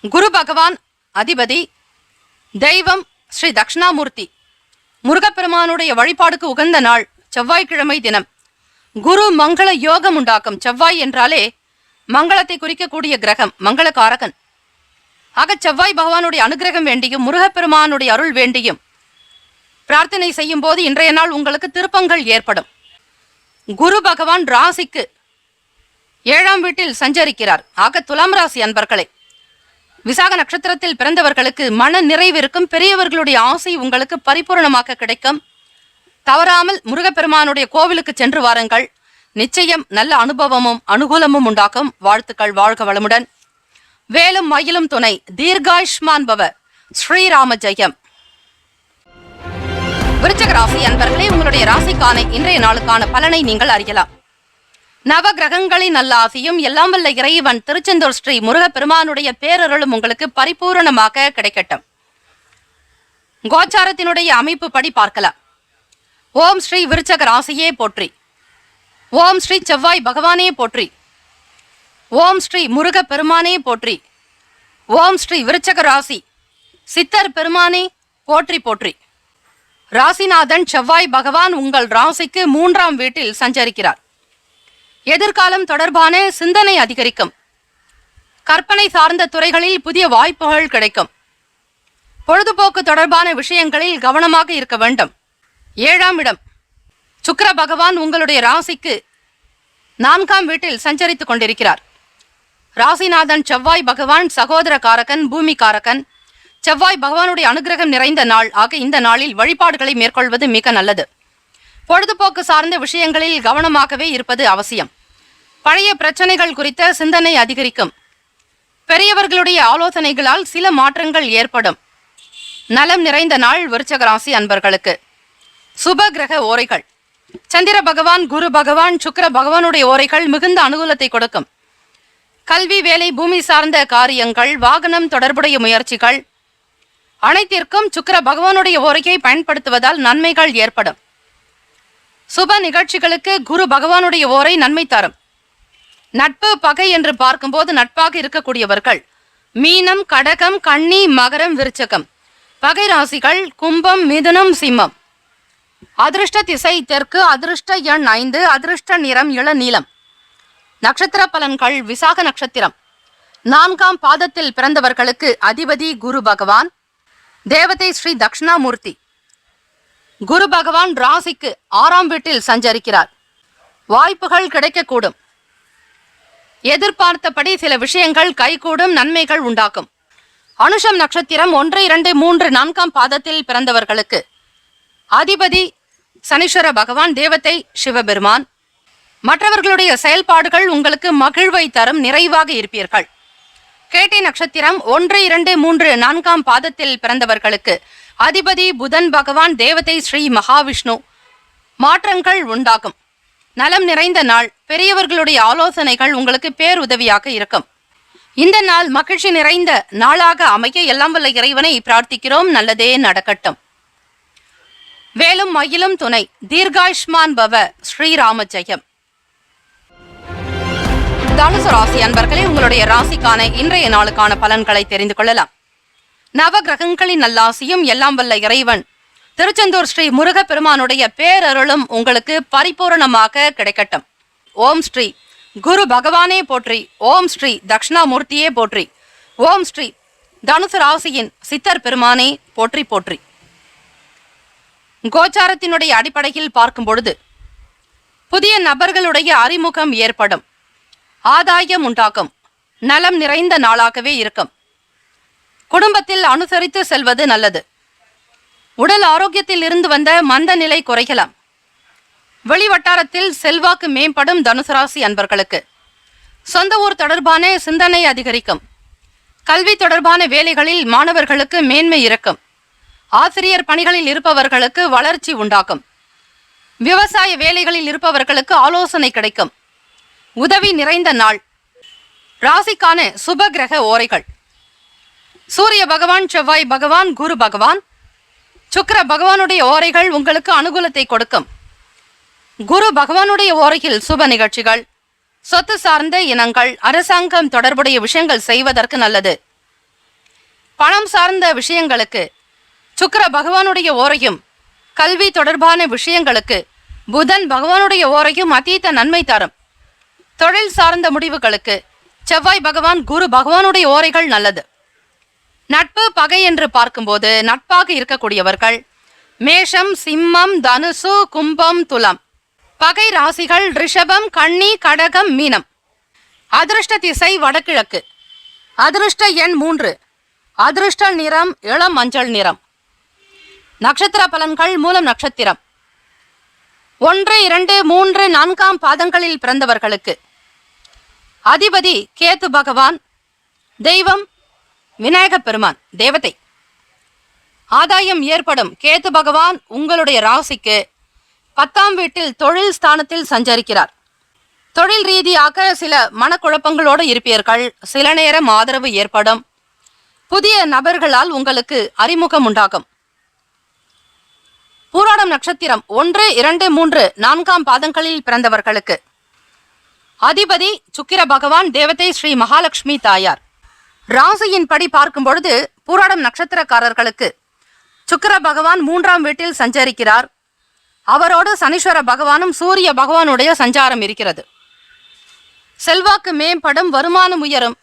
குரு பகவான் அதிபதி. தெய்வம் ஸ்ரீ தட்சிணாமூர்த்தி. முருகப்பெருமானுடைய வழிபாடுக்கு உகந்த நாள். செவ்வாய்க்கிழமை தினம். குரு மங்கள யோகம் உண்டாக்கும். செவ்வாய் என்றாலே மங்களத்தை குறிக்கக்கூடிய கிரகம், மங்களகாரகன். ஆக செவ்வாய் பகவானுடைய அனுகிரகம் வேண்டியும் முருகப்பெருமானுடைய அருள் வேண்டியும் பிரார்த்தனை செய்யும் போது இன்றைய நாள் உங்களுக்கு திருப்பங்கள் ஏற்படும். குரு பகவான் ராசிக்கு 7ஆம் வீட்டில் சஞ்சரிக்கிறார். ஆக துலாம் ராசி அன்பர்களே, விசாக நட்சத்திரத்தில் பிறந்தவர்களுக்கு மன நிறைவு இருக்கும். பெரியவர்களுடைய ஆசை உங்களுக்கு பரிபூர்ணமாக கிடைக்கும். தவறாமல் முருகப்பெருமானுடைய கோவிலுக்கு சென்று வாருங்கள். நிச்சயம் நல்ல அனுபவமும் அனுகூலமும் உண்டாக்கும். வாழ்த்துக்கள். வாழ்க வளமுடன். வேலும் மயிலும் துணை. தீர்காயுஷ்மான் பவ. ஸ்ரீராம ஜெயம். விருச்சிக ராசி அன்பர்களே, உங்களுடைய ராசிக்கான இன்றைய நாளுக்கான பலனை நீங்கள் அறியலாம். நவ கிரகங்களின் நல்ல ஆசையும் எல்லாம் வல்ல இறைவன் திருச்செந்தூர் ஸ்ரீ முருகப்பெருமானுடைய பேரருளும் உங்களுக்கு பரிபூரணமாக கிடைக்கட்டும். கோச்சாரத்தினுடைய அமைப்பு படி பார்க்கலாம். ஓம் ஸ்ரீ விருச்சிக ராசியே போற்றி. ஓம் ஸ்ரீ செவ்வாய் பகவானே போற்றி. ஓம் ஸ்ரீ முருக பெருமானே போற்றி. ஓம் ஸ்ரீ விருச்சிக ராசி சித்தர் பெருமானே போற்றி போற்றி. ராசிநாதன் செவ்வாய் பகவான் உங்கள் ராசிக்கு 3ஆம் வீட்டில் சஞ்சரிக்கிறார். எதிர்காலம் தொடர்பான சிந்தனை அதிகரிக்கும். கற்பனை சார்ந்த துறைகளில் புதிய வாய்ப்புகள் கிடைக்கும். பொழுதுபோக்கு தொடர்பான விஷயங்களில் கவனமாக இருக்க வேண்டும். 7ஆம் இடம் சுக்கிர பகவான் உங்களுடைய ராசிக்கு 4ஆம் வீட்டில் சஞ்சரித்துக் கொண்டிருக்கிறார். ராசிநாதன் செவ்வாய் பகவான் சகோதர காரகன், பூமி காரகன். செவ்வாய் பகவானுடைய அனுகிரகம் நிறைந்த நாள். ஆக இந்த நாளில் வழிபாடுகளை மேற்கொள்வது மிக நல்லது. பொழுதுபோக்கு சார்ந்த விஷயங்களில் கவனமாகவே இருப்பது அவசியம். பழைய பிரச்சனைகள் குறித்த சிந்தனை அதிகரிக்கும். பெரியவர்களுடைய ஆலோசனைகளால் சில மாற்றங்கள் ஏற்படும். நலம் நிறைந்த நாள் விருச்சிக ராசி அன்பர்களுக்கு. சுப கிரக ஓரைகள். சந்திர பகவான், குரு பகவான், சுக்கிர பகவானுடைய ஓரைகள் மிகுந்த அனுகூலத்தை கொடுக்கும். கல்வி, வேலை, பூமி சார்ந்த காரியங்கள், வாகனம் தொடர்புடைய முயற்சிகள் அனைத்திற்கும் சுக்கிர பகவானுடைய ஓரையை பயன்படுத்துவதால் நன்மைகள் ஏற்படும். சுப நிகழ்ச்சிகளுக்கு குரு பகவானுடைய ஓரை நன்மை தரும். நட்பு, பகை என்று பார்க்கும்போது நட்பாக இருக்கக்கூடியவர்கள் மீனம், கடகம், கன்னி, மகரம், விருச்சகம். பகை ராசிகள் கும்பம், மிதுனம், சிம்மம். அதிர்ஷ்ட திசை தெற்கு. அதிர்ஷ்ட எண் 5. அதிர்ஷ்ட நிறம் இளநீலம். நட்சத்திர பலன்கள். விசாக நட்சத்திரம் 4ஆம் பாதத்தில் பிறந்தவர்களுக்கு அதிபதி குரு பகவான். தேவதை ஸ்ரீ தட்சிணாமூர்த்தி. குரு பகவான் ராசிக்கு 6ஆம் வீட்டில் சஞ்சரிக்கிறார். வாய்ப்புகள் கிடைக்கக்கூடும். எதிர்பார்த்தபடி சில விஷயங்கள் கைகூடும். நன்மைகள் உண்டாக்கும். அனுஷம் நட்சத்திரம் 1, 2, 3, 4ஆம் பாதத்தில் பிறந்தவர்களுக்கு அதிபதி சனீஸ்வர பகவான். தேவதை சிவபெருமான். மற்றவர்களுடைய செயல்பாடுகள் உங்களுக்கு மகிழ்வை தரும். நிறைவாக இருப்பீர்கள். கேட்டை நட்சத்திரம் 1, 2, 3, 4ஆம் பாதத்தில் பிறந்தவர்களுக்கு அதிபதி புதன் பகவான். தேவதை ஸ்ரீ மகாவிஷ்ணு. மாற்றங்கள் உண்டாகும். நலம் நிறைந்த நாள். பெரியவர்களுடைய ஆலோசனைகள் உங்களுக்கு பேருதவியாக இருக்கும். இந்த நாள் மகிழ்ச்சி நிறைந்த நாளாக அமைய எல்லாம் வல்ல இறைவனை பிரார்த்திக்கிறோம். நல்லதே நடக்கட்டும். வேலும் மயிலும் துணை. தீர்காயுஷ்மான் பவ. ஸ்ரீராம ஜெயம். தனுசு ராசி அன்பர்களே, உங்களுடைய ராசிக்கான இன்றைய நாளுக்கான பலன்களை தெரிந்து கொள்ளலாம். நவ கிரகங்களின் நல்லாசியும் எல்லாம் வல்ல இறைவன் திருச்செந்தூர் ஸ்ரீ முருகப்பெருமானுடைய பேரருளும் உங்களுக்கு பரிபூரணமாக கிடைக்கட்டும். ஓம் ஸ்ரீ குரு பகவானே போற்றி. ஓம் ஸ்ரீ தட்சிணாமூர்த்தியே போற்றி. ஓம் ஸ்ரீ தனுசு ராசியின் சித்தர் பெருமானே போற்றி போற்றி. கோச்சாரத்தினுடைய அடிப்படையில் பார்க்கும் பொழுது புதிய நபர்களுடைய அறிமுகம் ஏற்படும். ஆதாயம் உண்டாகும். நலம் நிறைந்த நாளாகவே இருக்கும். குடும்பத்தில் அனுசரித்து செல்வது நல்லது. உடல் ஆரோக்கியத்தில் இருந்து வந்த மந்த நிலை குறையலாம். வெளிவட்டாரத்தில் செல்வாக்கு மேம்படும். தனுசு ராசி அன்பர்களுக்கு சொந்த ஊர் தொடர்பான சிந்தனை அதிகரிக்கும். கல்வி தொடர்பான வேலைகளில் மாணவர்களுக்கு மேன்மை இருக்கும். ஆசிரியர் பணிகளில் இருப்பவர்களுக்கு வளர்ச்சி உண்டாகும். விவசாய வேலைகளில் இருப்பவர்களுக்கு ஆலோசனை கிடைக்கும். உதவி நிறைந்த நாள். ராசிக்கான சுப கிரக ஓரைகள். சூரிய பகவான், செவ்வாய் பகவான், குரு பகவான், சுக்கிர பகவானுடைய ஓரைகள் உங்களுக்கு அனுகூலத்தை கொடுக்கும். குரு பகவானுடைய ஓரையில் சுப நிகழ்ச்சிகள், சொத்து சார்ந்த இனங்கள், அரசாங்கம் தொடர்புடைய விஷயங்கள் செய்வதற்கு நல்லது. பணம் சார்ந்த விஷயங்களுக்கு சுக்கிர பகவானுடைய ஓரையும், கல்வி தொடர்பான விஷயங்களுக்கு புதன் பகவானுடைய ஓரையும் அதீத நன்மை தரும். தொழில் சார்ந்த முடிவுகளுக்கு செவ்வாய் பகவான் குரு பகவானுடைய ஓரைகள் நல்லது. நட்பு பகை என்று பார்க்கும்போது நட்பாக இருக்கக்கூடியவர்கள் மேஷம், சிம்மம், தனுசு, கும்பம், துலாம். பகை ராசிகள் ரிஷபம், கன்னி, கடகம், மீனம். அதிர்ஷ்ட திசை வடகிழக்கு. அதிர்ஷ்ட எண் 3. அதிர்ஷ்ட நிறம் இளம் மஞ்சள் நிறம். நட்சத்திர பலன்கள் மூலம் நட்சத்திரம் 1, 2, 3, 4 பாதங்களில் பிறந்தவர்களுக்கு அதிபதி கேது பகவான். தெய்வம் விநாயகப் பெருமான் தேவதை. ஆதாயம் ஏற்படும். கேது பகவான் உங்களுடைய ராசிக்கு 10ஆம் வீட்டில் தொழில் ஸ்தானத்தில் சஞ்சரிக்கிறார். தொழில் ரீதியாக சில மனக்குழப்பங்களோடு இருப்பீர்கள். சில நேரம் ஆதரவு ஏற்படும். புதிய நபர்களால் உங்களுக்கு அறிமுகம் உண்டாகும். பூராடம் நட்சத்திரம் 1, 2, 3, 4 பாதங்களில் பிறந்தவர்களுக்கு அதிபதி சுக்கிர பகவான். தேவதை ஸ்ரீ மகாலட்சுமி தாயார். ராசியின் படி பார்க்கும் பொழுது பூராடம் நட்சத்திரக்காரர்களுக்கு சுக்கிர பகவான் 3ஆம் வீட்டில் சஞ்சரிக்கிறார். அவரோடு சனீஸ்வர பகவானும் சூரிய பகவானுடைய சஞ்சாரம் இருக்கிறது. செல்வாக்கு மேம்படும். வருமானம் உயரும்.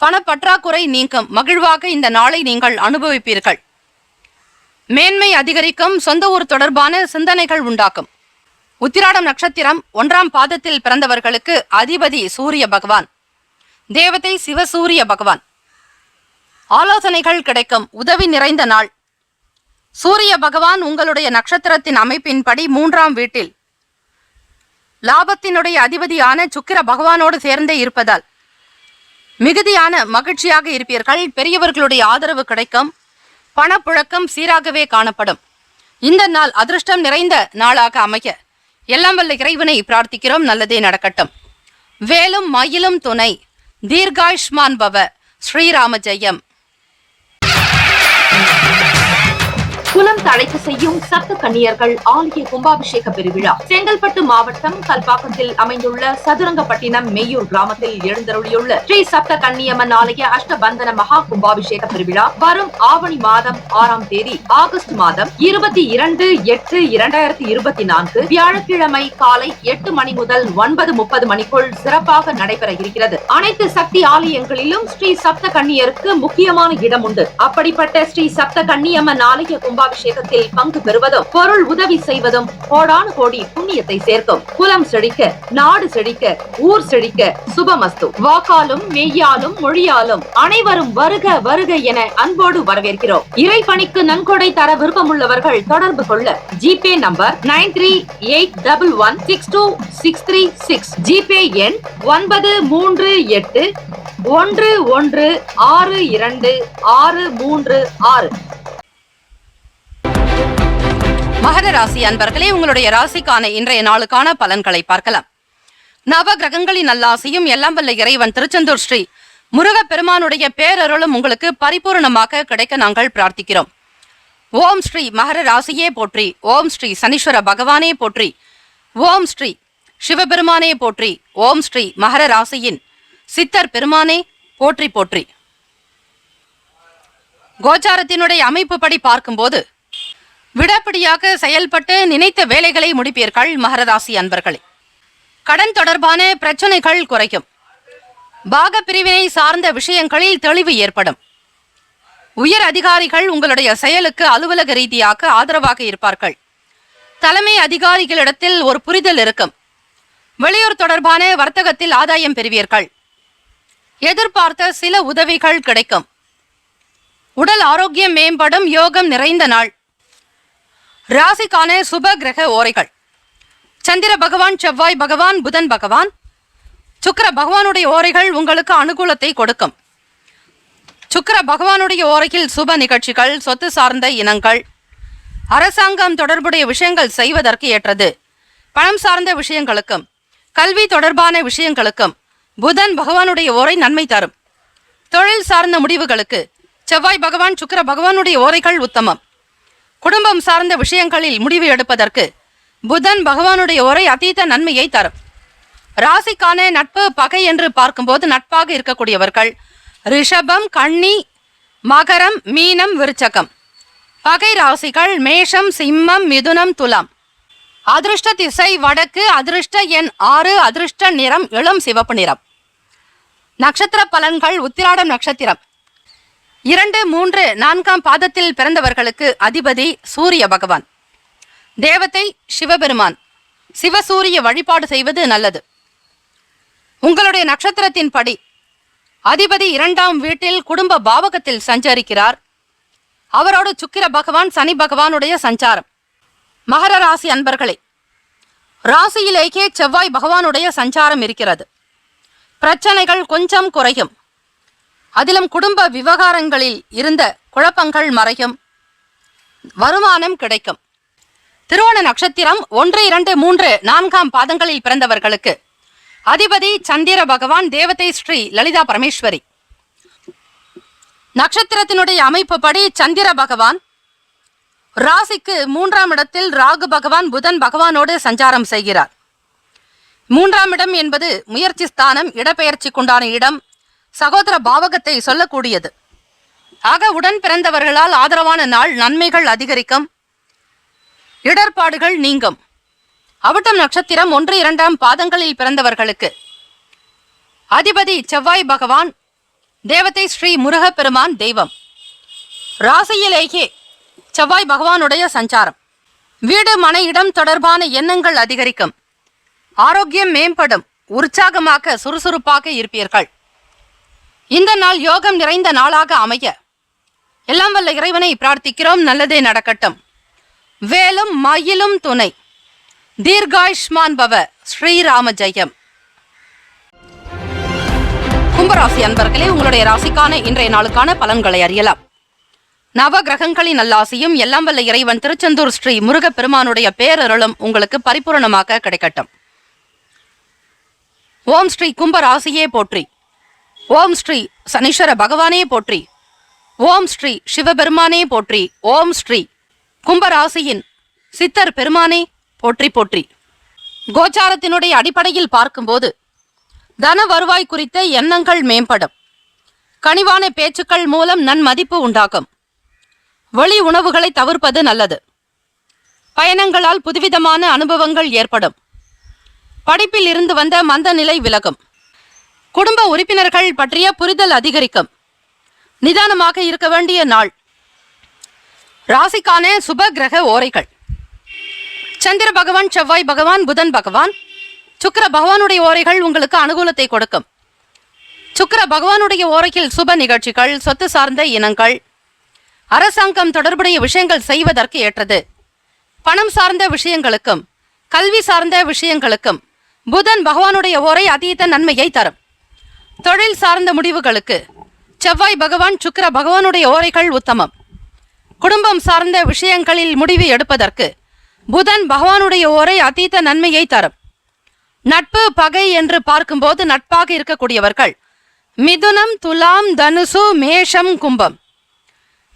பணப்பற்றாக்குறை நீங்கும். மகிழ்வாக இந்த நாளை நீங்கள் அனுபவிப்பீர்கள். மேன்மை அதிகரிக்கும். சொந்த ஊர் தொடர்பான சிந்தனைகள் உண்டாக்கும். உத்திராடம் நட்சத்திரம் 1ஆம் பாதத்தில் பிறந்தவர்களுக்கு அதிபதி சூரிய பகவான். தேவதை சிவசூரிய பகவான். ஆலோசனைகள் கிடைக்கும். உதவி நிறைந்த நாள். சூரிய பகவான் உங்களுடைய நட்சத்திரத்தின் அமைப்பின்படி 3ஆம் வீட்டில் லாபத்தினுடைய அதிபதியான சுக்கிர பகவானோடு சேர்ந்தே இருப்பதால் மிகுதியான மகிழ்ச்சியாக இருப்பீர்கள். பெரியவர்களுடைய ஆதரவு கிடைக்கும். பணப்புழக்கம் சீராகவே காணப்படும். இந்த நாள் அதிர்ஷ்டம் நிறைந்த நாளாக அமைய எல்லாம் வல்ல இறைவனை பிரார்த்திக்கிறோம். நல்லதே நடக்கட்டும். வேலும் மயிலும் துணை. தீர்காயுஷ்மான் பவ. ஸ்ரீராம ஜெயம். குலம் தழைக்க செய்யும் சப்த கன்னியர்கள் ஆலய கும்பாபிஷேக பெருவிழா செங்கல்பட்டு மாவட்டம் கல்பாக்கத்தில் அமைந்துள்ள சதுரங்கப்பட்டினம் மெய்யூர் கிராமத்தில் எழுந்தருளியுள்ள ஸ்ரீ சப்த கன்னியம்மன் ஆலய அஷ்டபந்தன மகா கும்பாபிஷேக பெருவிழா வரும் ஆவணி மாதம் 6ஆம் தேதி ஆகஸ்ட் மாதம் 22/8/2024 வியாழக்கிழமை காலை 8 மணி முதல் 9:30 மணிக்குள் சிறப்பாக நடைபெற இருக்கிறது. அனைத்து சக்தி ஆலயங்களிலும் ஸ்ரீ சப்த கன்னியருக்கு முக்கியமான இடம் உண்டு. அப்படிப்பட்ட ஸ்ரீ சப்த கன்னியம்மன் ஆலய கும்பாபிஷேகத்தில் பங்கு பெறுவதும் பொருள் உதவி செய்வதும் கோடானு கோடி புண்ணியத்தை சேர்க்கும். குலம் செழிக்க, நாடு செழிக்க, ஊர் செழிக்க. சுபமஸ்து. வாக்காலும் மெய்யாலும் மொழியாலும் அனைவரும் வருக வருக என அன்போடு வரவேற்கிறோம். இறைப்பணிக்கு நன்கொடை தர விருப்பமுள்ளவர்கள் தொடர்பு கொள்ள ஜிபே நம்பர் 9381162636. ஜிபே எண் 93811626336. மகர ராசி அன்பர்களே, உங்களுடைய ராசிக்கான இன்றைய நாளுக்கான பலன்களை பார்க்கலாம். நவ கிரகங்களின் நல்லாசியும் எல்லாம் வல்ல இறைவன் திருச்செந்தூர் ஸ்ரீ முருகப்பெருமானுடைய பேரருளும் உங்களுக்கு பரிபூர்ணமாக கிடைக்க நாங்கள் பிரார்த்திக்கிறோம். ஓம் ஸ்ரீ மகர ராசியே போற்றி. ஓம் ஸ்ரீ சனீஸ்வர பகவானே போற்றி. ஓம் ஸ்ரீ சிவபெருமானே போற்றி. ஓம் ஸ்ரீ மகர ராசியின் சித்தர் பெருமானே போற்றி போற்றி. கோச்சாரத்தினுடைய அமைப்பு படி பார்க்கும்போது விடாப்பிடியாக செயல்பட்டு நினைத்த வேலைகளை முடிப்பீர்கள். மகர ராசி அன்பர்களே, கடன் தொடர்பான பிரச்சனைகள் குறையும். பாக பிரிவினை சார்ந்த விஷயங்களில் தெளிவு ஏற்படும். உயர் அதிகாரிகள் உங்களுடைய செயலுக்கு அலுவலக ரீதியாக ஆதரவாக இருப்பார்கள். தலைமை அதிகாரிகளிடத்தில் ஒரு புரிதல் இருக்கும். வெளியூர் தொடர்பான வர்த்தகத்தில் ஆதாயம் பெறுவீர்கள். எதிர்பார்த்த சில உதவிகள் கிடைக்கும். உடல் ஆரோக்கியம் மேம்படும். யோகம் நிறைந்த நாள். ராசிக்கான சுப கிரக ஓரைகள். சந்திர பகவான், செவ்வாய் பகவான், புதன் பகவான், சுக்கிர பகவானுடைய ஓரைகள் உங்களுக்கு அனுகூலத்தை கொடுக்கும். சுக்கிர பகவானுடைய ஓரையில் சுப நிகழ்ச்சிகள், சொத்து சார்ந்த இனங்கள், அரசாங்கம் தொடர்புடைய விஷயங்கள் செய்வதற்கு ஏற்றது. பணம் சார்ந்த விஷயங்களுக்கும் கல்வி தொடர்பான விஷயங்களுக்கும் புதன் பகவானுடைய ஓரை நன்மை தரும். தொழில் சார்ந்த முடிவுகளுக்கு செவ்வாய் பகவான், சுக்கிர பகவானுடைய ஓரைகள் உத்தமம். குடும்பம் சார்ந்த விஷயங்களில் முடிவு எடுப்பதற்கு புதன் பகவானுடைய ஓரை அதீத நன்மையை தரும். ராசிக்கான நட்பு பகை என்று பார்க்கும்போது நட்பாக இருக்கக்கூடியவர்கள் ரிஷபம், கன்னி, மகரம், மீனம், விருச்சகம். பகை ராசிகள் மேஷம், சிம்மம், மிதுனம், துலாம். அதிர்ஷ்ட திசை வடக்கு, அதிர்ஷ்ட எண் 6, அதிர்ஷ்ட நிறம் இளம் சிவப்பு நிறம். நட்சத்திர பலன்கள். உத்திராடம் நட்சத்திரம் 2, 3, 4ஆம் பாதத்தில் பிறந்தவர்களுக்கு அதிபதி சூரிய பகவான். தேவதை சிவபெருமான். சிவசூரிய வழிபாடு செய்வது நல்லது. உங்களுடைய நட்சத்திரத்தின் படி அதிபதி 2ஆம் வீட்டில் குடும்ப பாவகத்தில் சஞ்சரிக்கிறார். அவரோடு சுக்கிர பகவான், சனி பகவானுடைய சஞ்சாரம். மகர ராசி அன்பர்களே, ராசியிலேயே செவ்வாய் பகவானுடைய சஞ்சாரம் இருக்கிறது. பிரச்சனைகள் கொஞ்சம் குறையும். அதிலும் குடும்ப விவகாரங்களில் இருந்த குழப்பங்கள் மறையும். வருமானம் கிடைக்கும். திருவோண நட்சத்திரம் 1, 2, 3, 4ஆம் பாதங்களில் பிறந்தவர்களுக்கு அதிபதி சந்திர பகவான். தேவதை ஸ்ரீ லலிதா பரமேஸ்வரி. நட்சத்திரத்தினுடைய அமைப்பு படி சந்திர பகவான் ராசிக்கு 3ஆம் இடத்தில் ராகு பகவான் புதன் பகவானோடு சஞ்சாரம் செய்கிறார். 3ஆம் இடம் என்பது முயற்சி ஸ்தானம், இடப்பெயர்ச்சிக்குண்டான இடம், சகோதர பாவகத்தை சொல்லக்கூடியது. ஆக உடன் பிறந்தவர்களால் ஆதரவான நாள், நன்மைகள் அதிகரிக்கும், இடர்பாடுகள் நீங்கும். அவிட்டம் நட்சத்திரம் 1, 2ஆம் பாதங்களில் பிறந்தவர்களுக்கு அதிபதி செவ்வாய் பகவான். தேவதை ஸ்ரீ முருகப்பெருமான் தெய்வம். ராசியிலேயே செவ்வாய் பகவானுடைய சஞ்சாரம். வீடு மனை இடம் தொடர்பான எண்ணங்கள் அதிகரிக்கும். ஆரோக்கியம் மேம்படும். உற்சாகமாக சுறுசுறுப்பாக இருப்பீர்கள். இந்த நாள் யோகம் நிறைந்த நாளாக அமைய எல்லாம் வல்ல இறைவனை பிரார்த்திக்கிறோம். நல்லதே நடக்கட்டும். வேலும் மயிலும் துணை. தீர்காயுஷ்மான் பவ. ஸ்ரீராம ஜெயம். கும்பராசி அன்பர்களே, உங்களுடைய ராசிக்கான இன்றைய நாளுக்கான பலன்களை அறியலாம். நவ கிரகங்களின் நல்லாசியும் எல்லாம் வல்ல இறைவன் திருச்செந்தூர் ஸ்ரீ முருகப்பெருமானுடைய பேரருளும் உங்களுக்கு பரிபூரணமாக கிடைக்கட்டும். ஓம் ஸ்ரீ கும்பராசியே போற்றி. ஓம் ஸ்ரீ சனீஸ்வர பகவானே போற்றி. ஓம் ஸ்ரீ சிவபெருமானே போற்றி. ஓம் ஸ்ரீ கும்பராசியின் சித்தர் பெருமானே போற்றி போற்றி. கோச்சாரத்தினுடைய அடிப்படையில் பார்க்கும்போது தன வருவாய் குறித்த எண்ணங்கள் மேம்படும். கனிவான பேச்சுக்கள் மூலம் நன்மதிப்பு உண்டாகும். வெளி உணவுகளை தவிர்ப்பது நல்லது. பயணங்களால் புதுவிதமான அனுபவங்கள் ஏற்படும். படிப்பில் இருந்து வந்த மந்த நிலை விலகும். குடும்ப உறுப்பினர்கள் பற்றிய புரிதல் அதிகரிக்கும். நிதானமாக இருக்க வேண்டிய நாள். ராசிக்கான சுப கிரக ஓரைகள். சந்திர பகவான், செவ்வாய் பகவான், புதன் பகவான், சுக்கிர பகவானுடைய ஓரைகள் உங்களுக்கு அனுகூலத்தை கொடுக்கும். சுக்கிர பகவானுடைய ஓரையில் சுப நிகழ்ச்சிகள், சொத்து சார்ந்த இனங்கள், அரசாங்கம் தொடர்புடைய விஷயங்கள் செய்வதற்கு ஏற்றது. பணம் சார்ந்த விஷயங்களுக்கும் கல்வி சார்ந்த விஷயங்களுக்கும் புதன் பகவானுடைய ஓரை அதீத நன்மையை தரும். தொழில் சார்ந்த முடிவுகளுக்கு செவ்வாய் பகவான், சுக்கிர பகவானுடைய ஓரைகள் உத்தமம். குடும்பம் சார்ந்த விஷயங்களில் முடிவு எடுப்பதற்கு புதன் பகவானுடைய ஓரை அதீத நன்மையை தரும். நட்பு பகை என்று பார்க்கும்போது நட்பாக இருக்கக்கூடியவர்கள் மிதுனம், துலாம், தனுசு, மேஷம், கும்பம்.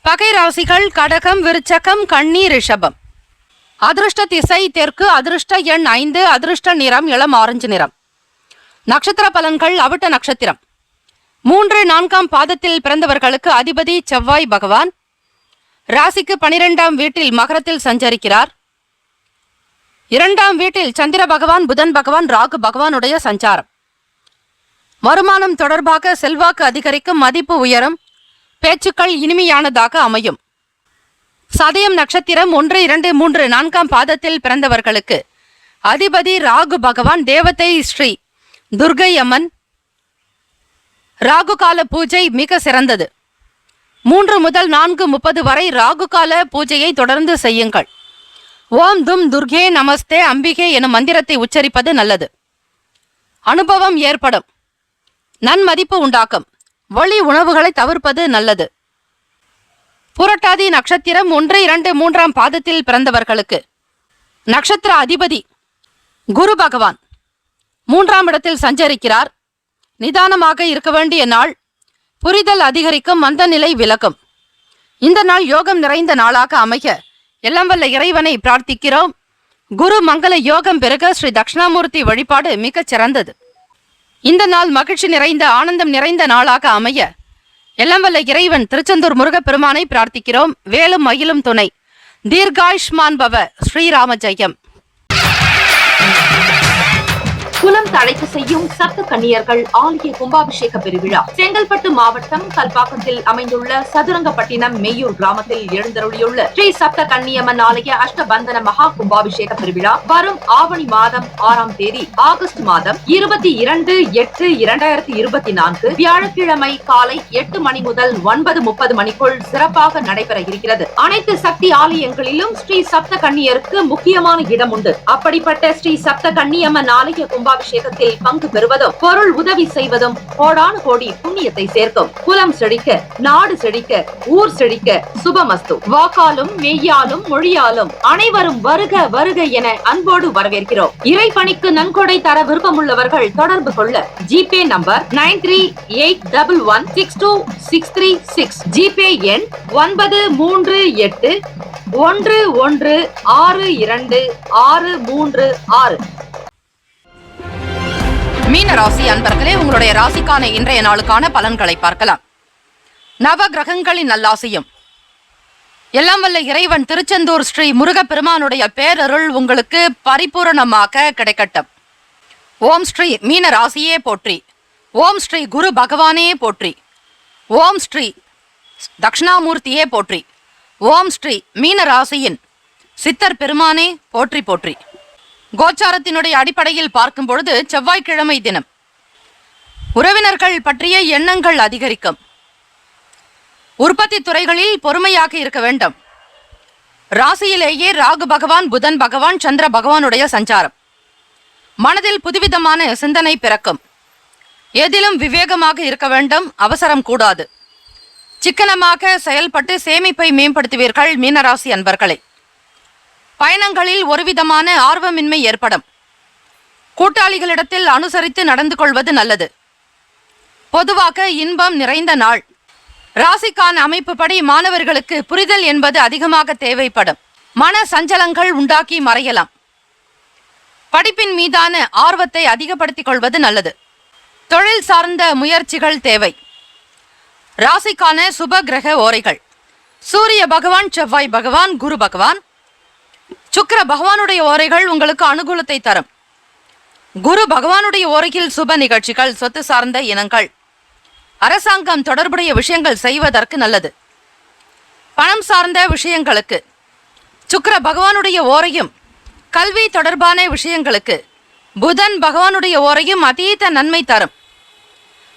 பகை ராசிகள் கடகம், விருச்சகம், கன்னி, ரிஷபம். அதிர்ஷ்ட திசை தெற்கு, அதிர்ஷ்ட எண் 5, அதிர்ஷ்ட நிறம் இளம் ஆரஞ்சு நிறம். நட்சத்திர பலன்கள். அவிட்ட நட்சத்திரம் 3, 4ஆம் பாதத்தில் பிறந்தவர்களுக்கு அதிபதி செவ்வாய் பகவான். ராசிக்கு 12ஆம் வீட்டில் மகரத்தில் சஞ்சரிக்கிறார். 2ஆம் வீட்டில் சந்திர பகவான், புதன் பகவான், ராகு பகவானுடைய சஞ்சாரம். வருமானம் தொடர்பாக செல்வாக்கு அதிகரிக்கும். மதிப்பு உயரும். பேச்சுக்கள் இனிமையானதாக அமையும். சதயம் நட்சத்திரம் 1, 2, 3, 4ஆம் பாதத்தில் பிறந்தவர்களுக்கு அதிபதி ராகு பகவான். தேவதை ஸ்ரீ துர்கை அம்மன். ராகு கால பூஜை மிக சிறந்தது. 3 முதல் 4:30 வரை ராகு கால பூஜையை தொடர்ந்து செய்யுங்கள். ஓம் தும் துர்கே நமஸ்தே அம்பிகே எனும் மந்திரத்தை உச்சரிப்பது நல்லது. அனுபவம் ஏற்படும். நன்மதிப்பு உண்டாக்கும். வெளி உணவுகளை தவிர்ப்பது நல்லது. புரட்டாதி நட்சத்திரம் 1, 2, 3ஆம் பாதத்தில் பிறந்தவர்களுக்கு நட்சத்திர அதிபதி குரு பகவான் 3ஆம் இடத்தில் சஞ்சரிக்கிறார். நிதானமாக இருக்க வேண்டிய நாள். புரிதல் அதிகரிக்கும். மந்த நிலை விலகும். இந்த நாள் யோகம் நிறைந்த நாளாக அமைய எல்லாம் வல்ல இறைவனை பிரார்த்திக்கிறோம். குரு மங்கள யோகம் பெருக ஸ்ரீ தட்சிணாமூர்த்தி வழிபாடு மிகச் சிறந்தது. இந்த நாள் மகிழ்ச்சி நிறைந்த ஆனந்தம் நிறைந்த நாளாக அமைய எல்லாம் வல்ல இறைவன் திருச்செந்தூர் முருகப்பெருமானை பிரார்த்திக்கிறோம். வேலும் மயிலும் துணை. தீர்காயுஷ்மான் பவ. ஸ்ரீராம ஜெயம். தழைக்க செய்யும் சப்த கன்னியர்கள் ஆலய கும்பாபிஷேக பெருவிழா செங்கல்பட்டு மாவட்டம் கல்பாக்கத்தில் அமைந்துள்ள சதுரங்கப்பட்டினம் மெய்யூர் கிராமத்தில் எழுந்தருளியுள்ள ஸ்ரீ சப்த கன்னியம்மன் ஆலய அஷ்டபந்தன மகா கும்பாபிஷேக பெருவிழா வரும் ஆவணி மாதம் 6ஆம் தேதி ஆகஸ்ட் மாதம் 22/8/2024 வியாழக்கிழமை காலை 8 மணி முதல் 9:30 மணிக்குள் சிறப்பாக நடைபெற இருக்கிறது. அனைத்து சக்தி ஆலயங்களிலும் ஸ்ரீ சப்த கன்னியருக்கு முக்கியமான இடம் உண்டு. அப்படிப்பட்ட ஸ்ரீ சப்த கன்னியம்மன் ஆலய கும்பாபிஷேகத்தில் பங்கு பெறுவதும் பொருள் உதவி செய்வதும் கோடானு கோடி புண்ணியத்தை சேர்க்கும். குலம் செழிக்க, நாடு செழிக்க, ஊர் செழிக்க சுபமஸ்து. வாக்காலும் மெய்யாலும் மொழியாலும் அனைவரும் வருக வருக என அன்போடு வரவேற்கிறோம். இறைப்பணிக்கு நன்கொடை தர விருப்பமுள்ளவர்கள் தொடர்பு கொள்ள ஜிபே நம்பர் 9381162636, ஜிபே எண் 9381162636. மீன ராசி அன்பர்களே, உங்களுடைய ராசிக்கான இன்றைய நாளுக்கான பலன்களை பார்க்கலாம். நவ கிரகங்களின் நல்லாசியும் எல்லாம் வல்ல இறைவன் திருச்செந்தூர் ஸ்ரீ முருகப்பெருமானுடைய பேரருள் உங்களுக்கு பரிபூரணமாக கிடைக்கட்டும். ஓம் ஸ்ரீ மீன ராசியே போற்றி, ஓம் ஸ்ரீ குரு பகவானே போற்றி, ஓம் ஸ்ரீ தக்ஷணாமூர்த்தியே போற்றி, ஓம் ஸ்ரீ மீன ராசியின் சித்தர் பெருமானே போற்றி போற்றி. கோச்சாரத்தினுடைய அடிப்படையில் பார்க்கும் பொழுது செவ்வாய்க்கிழமை தினம் உறவினர்கள் பற்றிய எண்ணங்கள் அதிகரிக்கும். உற்பத்தி துறைகளில் பொறுமையாக இருக்க வேண்டும். ராசியிலேயே ராகு பகவான், புதன் பகவான், சந்திர பகவானுடைய சஞ்சாரம். மனதில் புதுவிதமான சிந்தனை பிறக்கும். எதிலும் விவேகமாக இருக்க வேண்டும், அவசரம் கூடாது. சிக்கனமாக செயல்பட்டு சேமிப்பை மேம்படுத்துவீர்கள் மீனராசி அன்பர்களே. பயணங்களில் ஒருவிதமான ஆர்வமின்மை ஏற்படும். கூட்டாளிகளிடத்தில் அனுசரித்து நடந்து கொள்வது நல்லது. பொதுவாக இன்பம் நிறைந்த நாள். ராசிக்கான அமைப்புப்படி மாணவர்களுக்கு புரிதல் என்பது அதிகமாக தேவைப்படும். மன சஞ்சலங்கள் உண்டாக்கி மறையலாம். படிப்பின் மீதான ஆர்வத்தை அதிகப்படுத்திக் கொள்வது நல்லது. தொழில் சார்ந்த முயற்சிகள் தேவை. ராசிக்கான சுப கிரக ஓரைகள்: சூரிய பகவான், செவ்வாய் பகவான், குரு பகவான். சுக்கிர பகவானுடைய ஓரைகள் உங்களுக்கு அனுகூலத்தை தரும். குரு பகவானுடைய ஓரையில் சுப நிகழ்ச்சிகள், சொத்து சார்ந்த இனங்கள், அரசாங்கம் தொடர்புடைய விஷயங்கள் செய்வதற்கு நல்லது. பணம் சார்ந்த விஷயங்களுக்கு சுக்கிர பகவானுடைய ஓரையும், கல்வி தொடர்பான விஷயங்களுக்கு புதன் பகவானுடைய ஓரையும் அதீத நன்மை தரும்.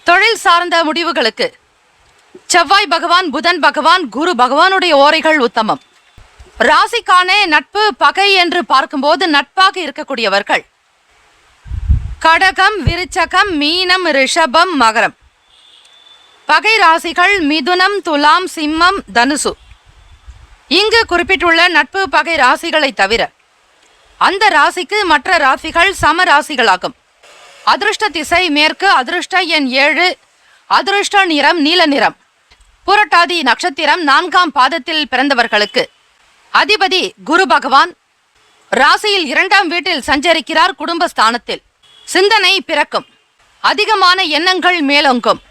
தொழில் சார்ந்த முடிவுகளுக்கு செவ்வாய் பகவான், புதன் பகவான், குரு பகவானுடைய ஓரைகள் உத்தமம். ராசிக்கான நட்பு பகை என்று பார்க்கும்போது நட்பாக இருக்கக்கூடியவர்கள் கடகம், விருச்சகம், மீனம், ரிஷபம், மகரம். பகை ராசிகள் மிதுனம், துலாம், சிம்மம், தனுசு. இங்கு குறிப்பிட்டுள்ள நட்பு பகை ராசிகளை தவிர அந்த ராசிக்கு மற்ற ராசிகள் சம ராசிகளாகும். அதிருஷ்ட திசை மேற்கு, அதிருஷ்ட எண் 7, அதிருஷ்ட நிறம் நீல நிறம். புரட்டாதி நட்சத்திரம் 4ஆம் பாதத்தில் பிறந்தவர்களுக்கு அதிபதி குரு பகவான் ராசியில் 2ஆம் வீட்டில் சஞ்சரிக்கிறார். குடும்பஸ்தானத்தில் சிந்தனை பிறக்கும். அதிகமான எண்ணங்கள் மேலோங்கும்.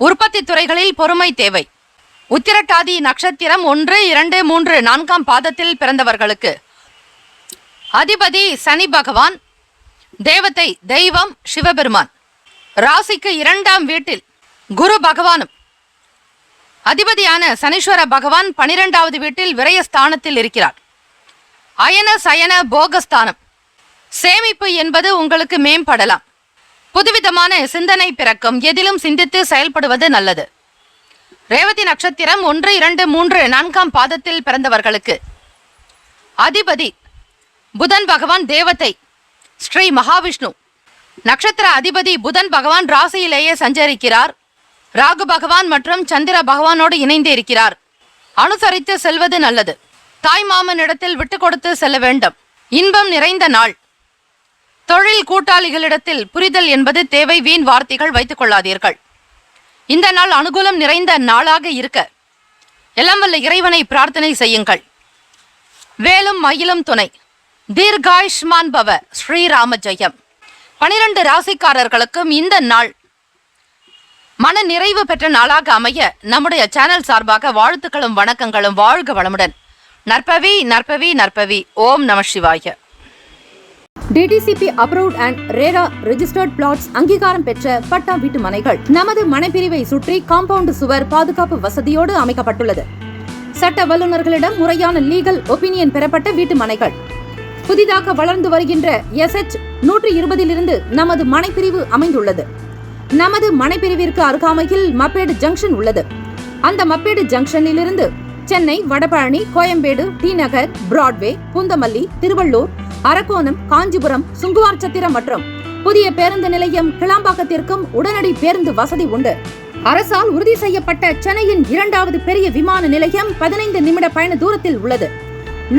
உற்பத்தி துறைகளில் பொறுமை தேவை. உத்திரட்டாதி நட்சத்திரம் 1, 2, 3, 4ஆம் பாதத்தில் பிறந்தவர்களுக்கு அதிபதி சனி பகவான், தேவதை தெய்வம் சிவபெருமான். ராசிக்கு 2ஆம் வீட்டில் குரு பகவானும் அதிபதியான சனீஸ்வர பகவான் 12வது வீட்டில் விரயஸ்தானத்தில் இருக்கிறார். அயன சயன போகஸ்தானம். சேமிப்பு என்பது உங்களுக்கு மேம்படலாம். புதுவிதமான சிந்தனை பிறக்கும். எதிலும் சிந்தித்து செயல்படுவது நல்லது. ரேவதி நட்சத்திரம் 1, 2, 3, 4ஆம் பாதத்தில் பிறந்தவர்களுக்கு அதிபதி புதன் பகவான், தேவதை ஸ்ரீ மகாவிஷ்ணு. நட்சத்திர அதிபதி புதன் பகவான் ராசியிலேயே சஞ்சரிக்கிறார். ராகு பகவான் மற்றும் சந்திர பகவானோடு இணைந்து இருக்கிறார். அனுசரித்து செல்வது நல்லது. தாய் மாமனிடத்தில் விட்டு கொடுத்து செல்ல வேண்டும். இன்பம் நிறைந்த நாள். தொழில் கூட்டாளிகளிடத்தில் புரிதல் என்பது தேவை. வீண் வார்த்தைகள் வைத்துக் கொள்ளாதீர்கள். இந்த நாள் அனுகூலம் நிறைந்த நாளாக இருக்க எல்லாம் வல்ல இறைவனை பிரார்த்தனை செய்யுங்கள். வேலும் மயிலும் துணை. தீர்காயுஷ்மான் பவ. ஸ்ரீராம ஜெயம். 12 ராசிக்காரர்களுக்கும் இந்த நாள் மன நிறைவு பெற்ற நாளாக அமைய நம்முடைய சேனல் சார்பாக வாழ்த்துக்களும் வணக்கங்களும். வாழ்க வளமுடன். நற்பவி நற்பவி நற்பவி. ஓம் நம சிவாய. DTCP approved and RERA registered plots அங்கீகாரம் பெற்ற பட்டா வீட்டு மனைகள் நமது மனைப்பிரிவை சுற்றி காம்பவுண்ட் சுவர் பாதுகாப்பு வசதியோடு அமைக்கப்பட்டுள்ளது. சட்ட வல்லுநர்களிடம் முறையான லீகல் ஒப்பீனியன் பெறப்பட்ட வீட்டு மனைகள். புதிதாக வளர்ந்து வருகின்ற SH 120 நமது மனைப்பிரிவு அமைந்துள்ளது. நமது மனைப்பிரிவிற்கு அருகாமையில் மப்பேடு ஜங்ஷன் உள்ளது. அந்த மப்பேடு ஜங்ஷனில் இருந்து சென்னை, வடபழனி, கோயம்பேடு, டி நகர், பிராட்வே, பூந்தமல்லி, திருவள்ளூர், அரக்கோணம், காஞ்சிபுரம், சுங்குவார்சத்திரம் மற்றும் புதிய பேருந்து நிலையம் கிளாம்பாக்கத்திற்கும் உடனடி பேருந்து வசதி உண்டு. அரசால் உறுதி செய்யப்பட்ட சென்னையின் 2வது பெரிய விமான நிலையம் 15 நிமிட பயண தூரத்தில் உள்ளது.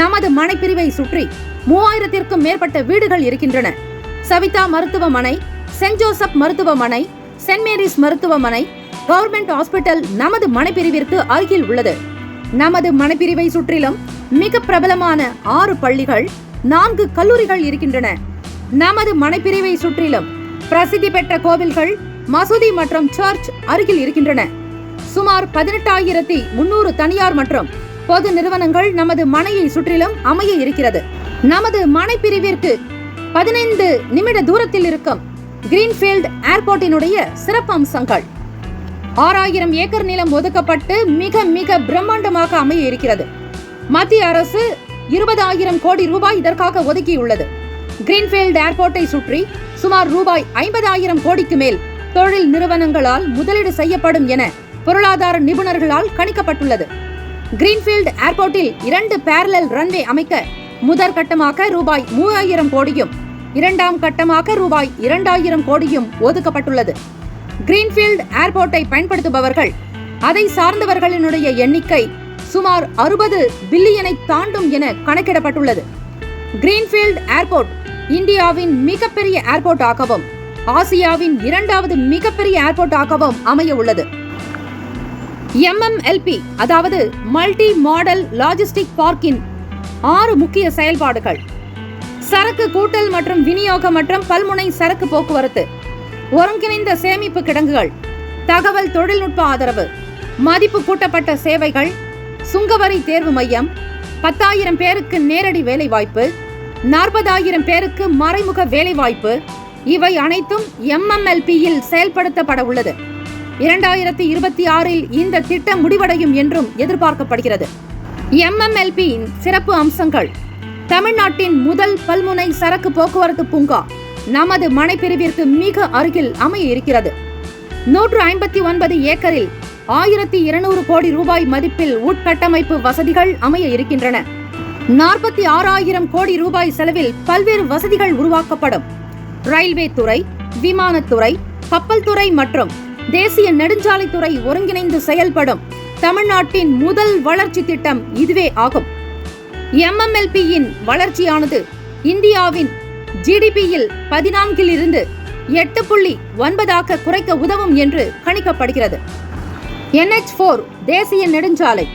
நமது மனைப்பிரிவை சுற்றி 3000க்கும் மேற்பட்ட வீடுகள் இருக்கின்றன. சவிதா மருத்துவமனை, சென்ட் ஜோசப் மருத்துவமனை, சென்ட் மேரிஸ் மருத்துவமனை, கவர்மெண்ட் ஹாஸ்பிட்டல் நமது மனைப்பிரிவிற்கு அருகில் உள்ளது. நமது மனைப்பிரிவை சுற்றிலும் மிக பிரபலமான 6 பள்ளிகள், 4 கல்லூரிகள் இருக்கின்றன. நமது மனைப்பிரிவை சுற்றிலும் பிரசித்தி பெற்ற கோவில்கள், மசூதி மற்றும் சர்ச் அருகில் இருக்கின்றன. சுமார் 18,300 தனியார் மற்றும் பொது நிறுவனங்கள் நமது மனையை சுற்றிலும் அமைய இருக்கிறது. நமது மனைப்பிரிவிற்கு 15 நிமிட தூரத்தில் இருக்கும் கிரீன்ஃபீல்ட் ஏர்போர்ட்டினுடைய சிறப்பு அம்சங்கள். 6000 ஏக்கர் நிலம் ஒதுக்கப்பட்டு மிக பிரம்மாண்டமாக அமைய இருக்கிறது. மத்திய அரசு 20,000 கோடி ரூபாய் இதற்காக ஒதுக்கியுள்ளது. கிரீன்ஃபீல்ட் ஏர்போர்ட்டை சுற்றி சுமார் ரூபாய் 50,000 கோடிக்கு மேல் தொழில் நிறுவனங்களால் முதலீடு செய்யப்படும் என பொருளாதார நிபுணர்களால் கணிக்கப்பட்டுள்ளது. கிரீன்ஃபீல்ட் ஏர்போர்ட்டில் 2 பேரலல் ரன்வே அமைக்க முதற்கட்டமாக ரூபாய் 3,000 கோடியும் 2ஆம் கட்டமாக ரூபாய் 2,000 கோடியும் ஒதுக்கப்பட்டுள்ளது. கிரீன்ஃபீல்ட் ஏர்போர்ட்டை பயன்படுத்துபவர்கள், அதை சார்ந்தவர்களினுடைய எண்ணிக்கை சுமார் 60 பில்லியனை தாண்டும் என கணக்கிடப்பட்டுள்ளது. கிரீன்ஃபீல்ட் ஏர்போர்ட் இந்தியாவின் மிகப்பெரிய ஏர்போர்ட் ஆகவும் ஆசியாவின் 2வது மிகப்பெரிய ஏர்போர்ட் ஆகவும் அமைய உள்ளது. MMLP அதாவது மல்டி மாடல் லாஜிஸ்டிக் பார்க்கின் 6 முக்கிய செயல்பாடுகள்: சரக்கு கூட்டல் மற்றும் விநியோகம் மற்றும் பல்முனை சரக்கு போக்குவரத்து, ஒருங்கிணைந்த சேமிப்பு கிடங்குகள், தகவல் தொழில்நுட்ப ஆதரவு, மதிப்பு கூட்டப்பட்ட சேவைகள், சுங்கவரி தேர்வு மையம், 10,000 பேருக்கு நேரடி வேலைவாய்ப்பு, 40,000 பேருக்கு மறைமுக வேலைவாய்ப்பு, இவை அனைத்தும் MMLP-யில் செயல்படுத்தப்பட உள்ளது. 2026இல் இந்த திட்டம் முடிவடையும் என்றும் எதிர்பார்க்கப்படுகிறது. MMLP-யின் சிறப்பு அம்சங்கள்: தமிழ்நாட்டின் முதல் பல்முனை சரக்கு போக்குவரத்து பூங்கா நமது மனைப்பிரிவிற்கு மிக அருகில் அமைய இருக்கிறது. 159 ஏக்கரில் 1,200 கோடி ரூபாய் மதிப்பில் உட்கட்டமைப்பு வசதிகள் அமைய இருக்கின்றன. 46,000 கோடி ரூபாய் செலவில் பல்வேறு வசதிகள் உருவாக்கப்படும். ரயில்வே துறை, விமானத்துறை, கப்பல் துறை மற்றும் தேசிய நெடுஞ்சாலைத்துறை ஒருங்கிணைந்து செயல்படும் தமிழ்நாட்டின் முதல் வளர்ச்சி திட்டம் இதுவே ஆகும். MMLP-யின் வளர்ச்சியானது இந்தியாவின் GDP-யில் 14 8.9 குறைக்க உதவும் என்று கணிக்கப்படுகிறது. NH4 தேசிய நெடுஞ்சாலை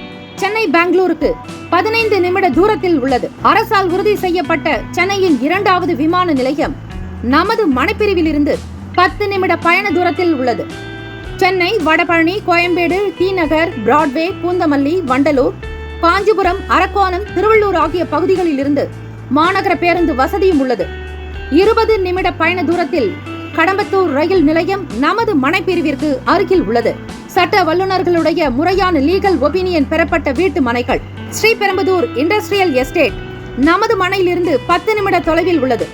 சென்னை பெங்களூருக்கு 15 நிமிட தூரத்தில் உள்ளது. அரசால் உறுதி செய்யப்பட்ட சென்னையின் 2வது விமான நிலையம் நமது மனைப்பிரிவில் இருந்து 10 நிமிட பயண தூரத்தில் உள்ளது. சென்னை, வடபழனி, கோயம்பேடு, டி நகர், பிராட்வே, பூந்தமல்லி, வண்டலூர், காஞ்சிபுரம், அரக்கோணம், திருவள்ளூர் ஆகிய பகுதிகளில் இருந்து மாநகர பேருந்து வசதியும் உள்ளது. 20 நிமிட பயண தூரத்தில் கடம்பத்தூர் ரயில் நிலையம் நமது மனைப்பிரிவிற்கு அருகில் உள்ளது. சட்ட வல்லுநர்களுடைய முறையான லீகல் ஒப்பீனியன் பெறப்பட்ட வீட்டு மனைகள். ஸ்ரீபெரும்புதூர் இண்டஸ்ட்ரியல் எஸ்டேட் நமது மனையிலிருந்து 10 நிமிட தொலைவில் உள்ளது.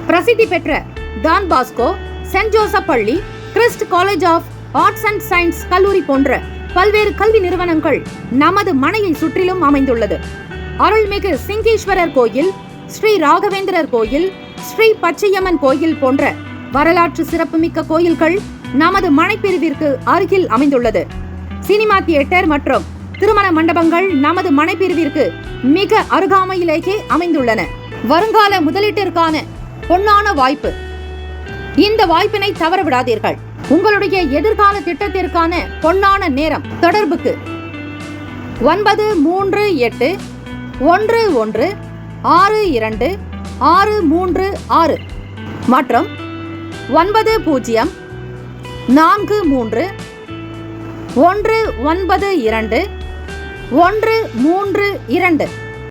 பிரசித்தி பெற்ற டான் பாஸ்கோ, சென்ட் ஜோசப் பள்ளி, Christ college of arts and science கல்லூரி போன்ற பல்வேறு கல்வி நிறுவனங்கள் நமது மனையை சுற்றிலும் அமைந்துள்ளது. அருள்மிகு சிங்கீஸ்வரர் கோயில், ஸ்ரீ ராகவேந்திரர் கோயில், ஸ்ரீ பச்சையம்மன் கோயில் போன்ற வரலாற்று சிறப்புமிக்க கோயில்கள் நமது மனைப்பிரிவிற்கு அருகில் அமைந்துள்ளது. சினிமா தியேட்டர் மற்றும் திருமண மண்டபங்கள் நமது மனைப்பிரிவிற்கு மிக அருகாமையிலேயே அமைந்துள்ளன. வருங்கால முதலீட்டிற்கான பொன்னான வாய்ப்பு. இந்த வாய்ப்பினை தவறவிடாதீர்கள். உங்களுடைய எதிர்கால திட்டத்திற்கான பொன்னான நேரம். தொடர்புக்கு 938 11 62 636 மற்றும் 90 43 192 132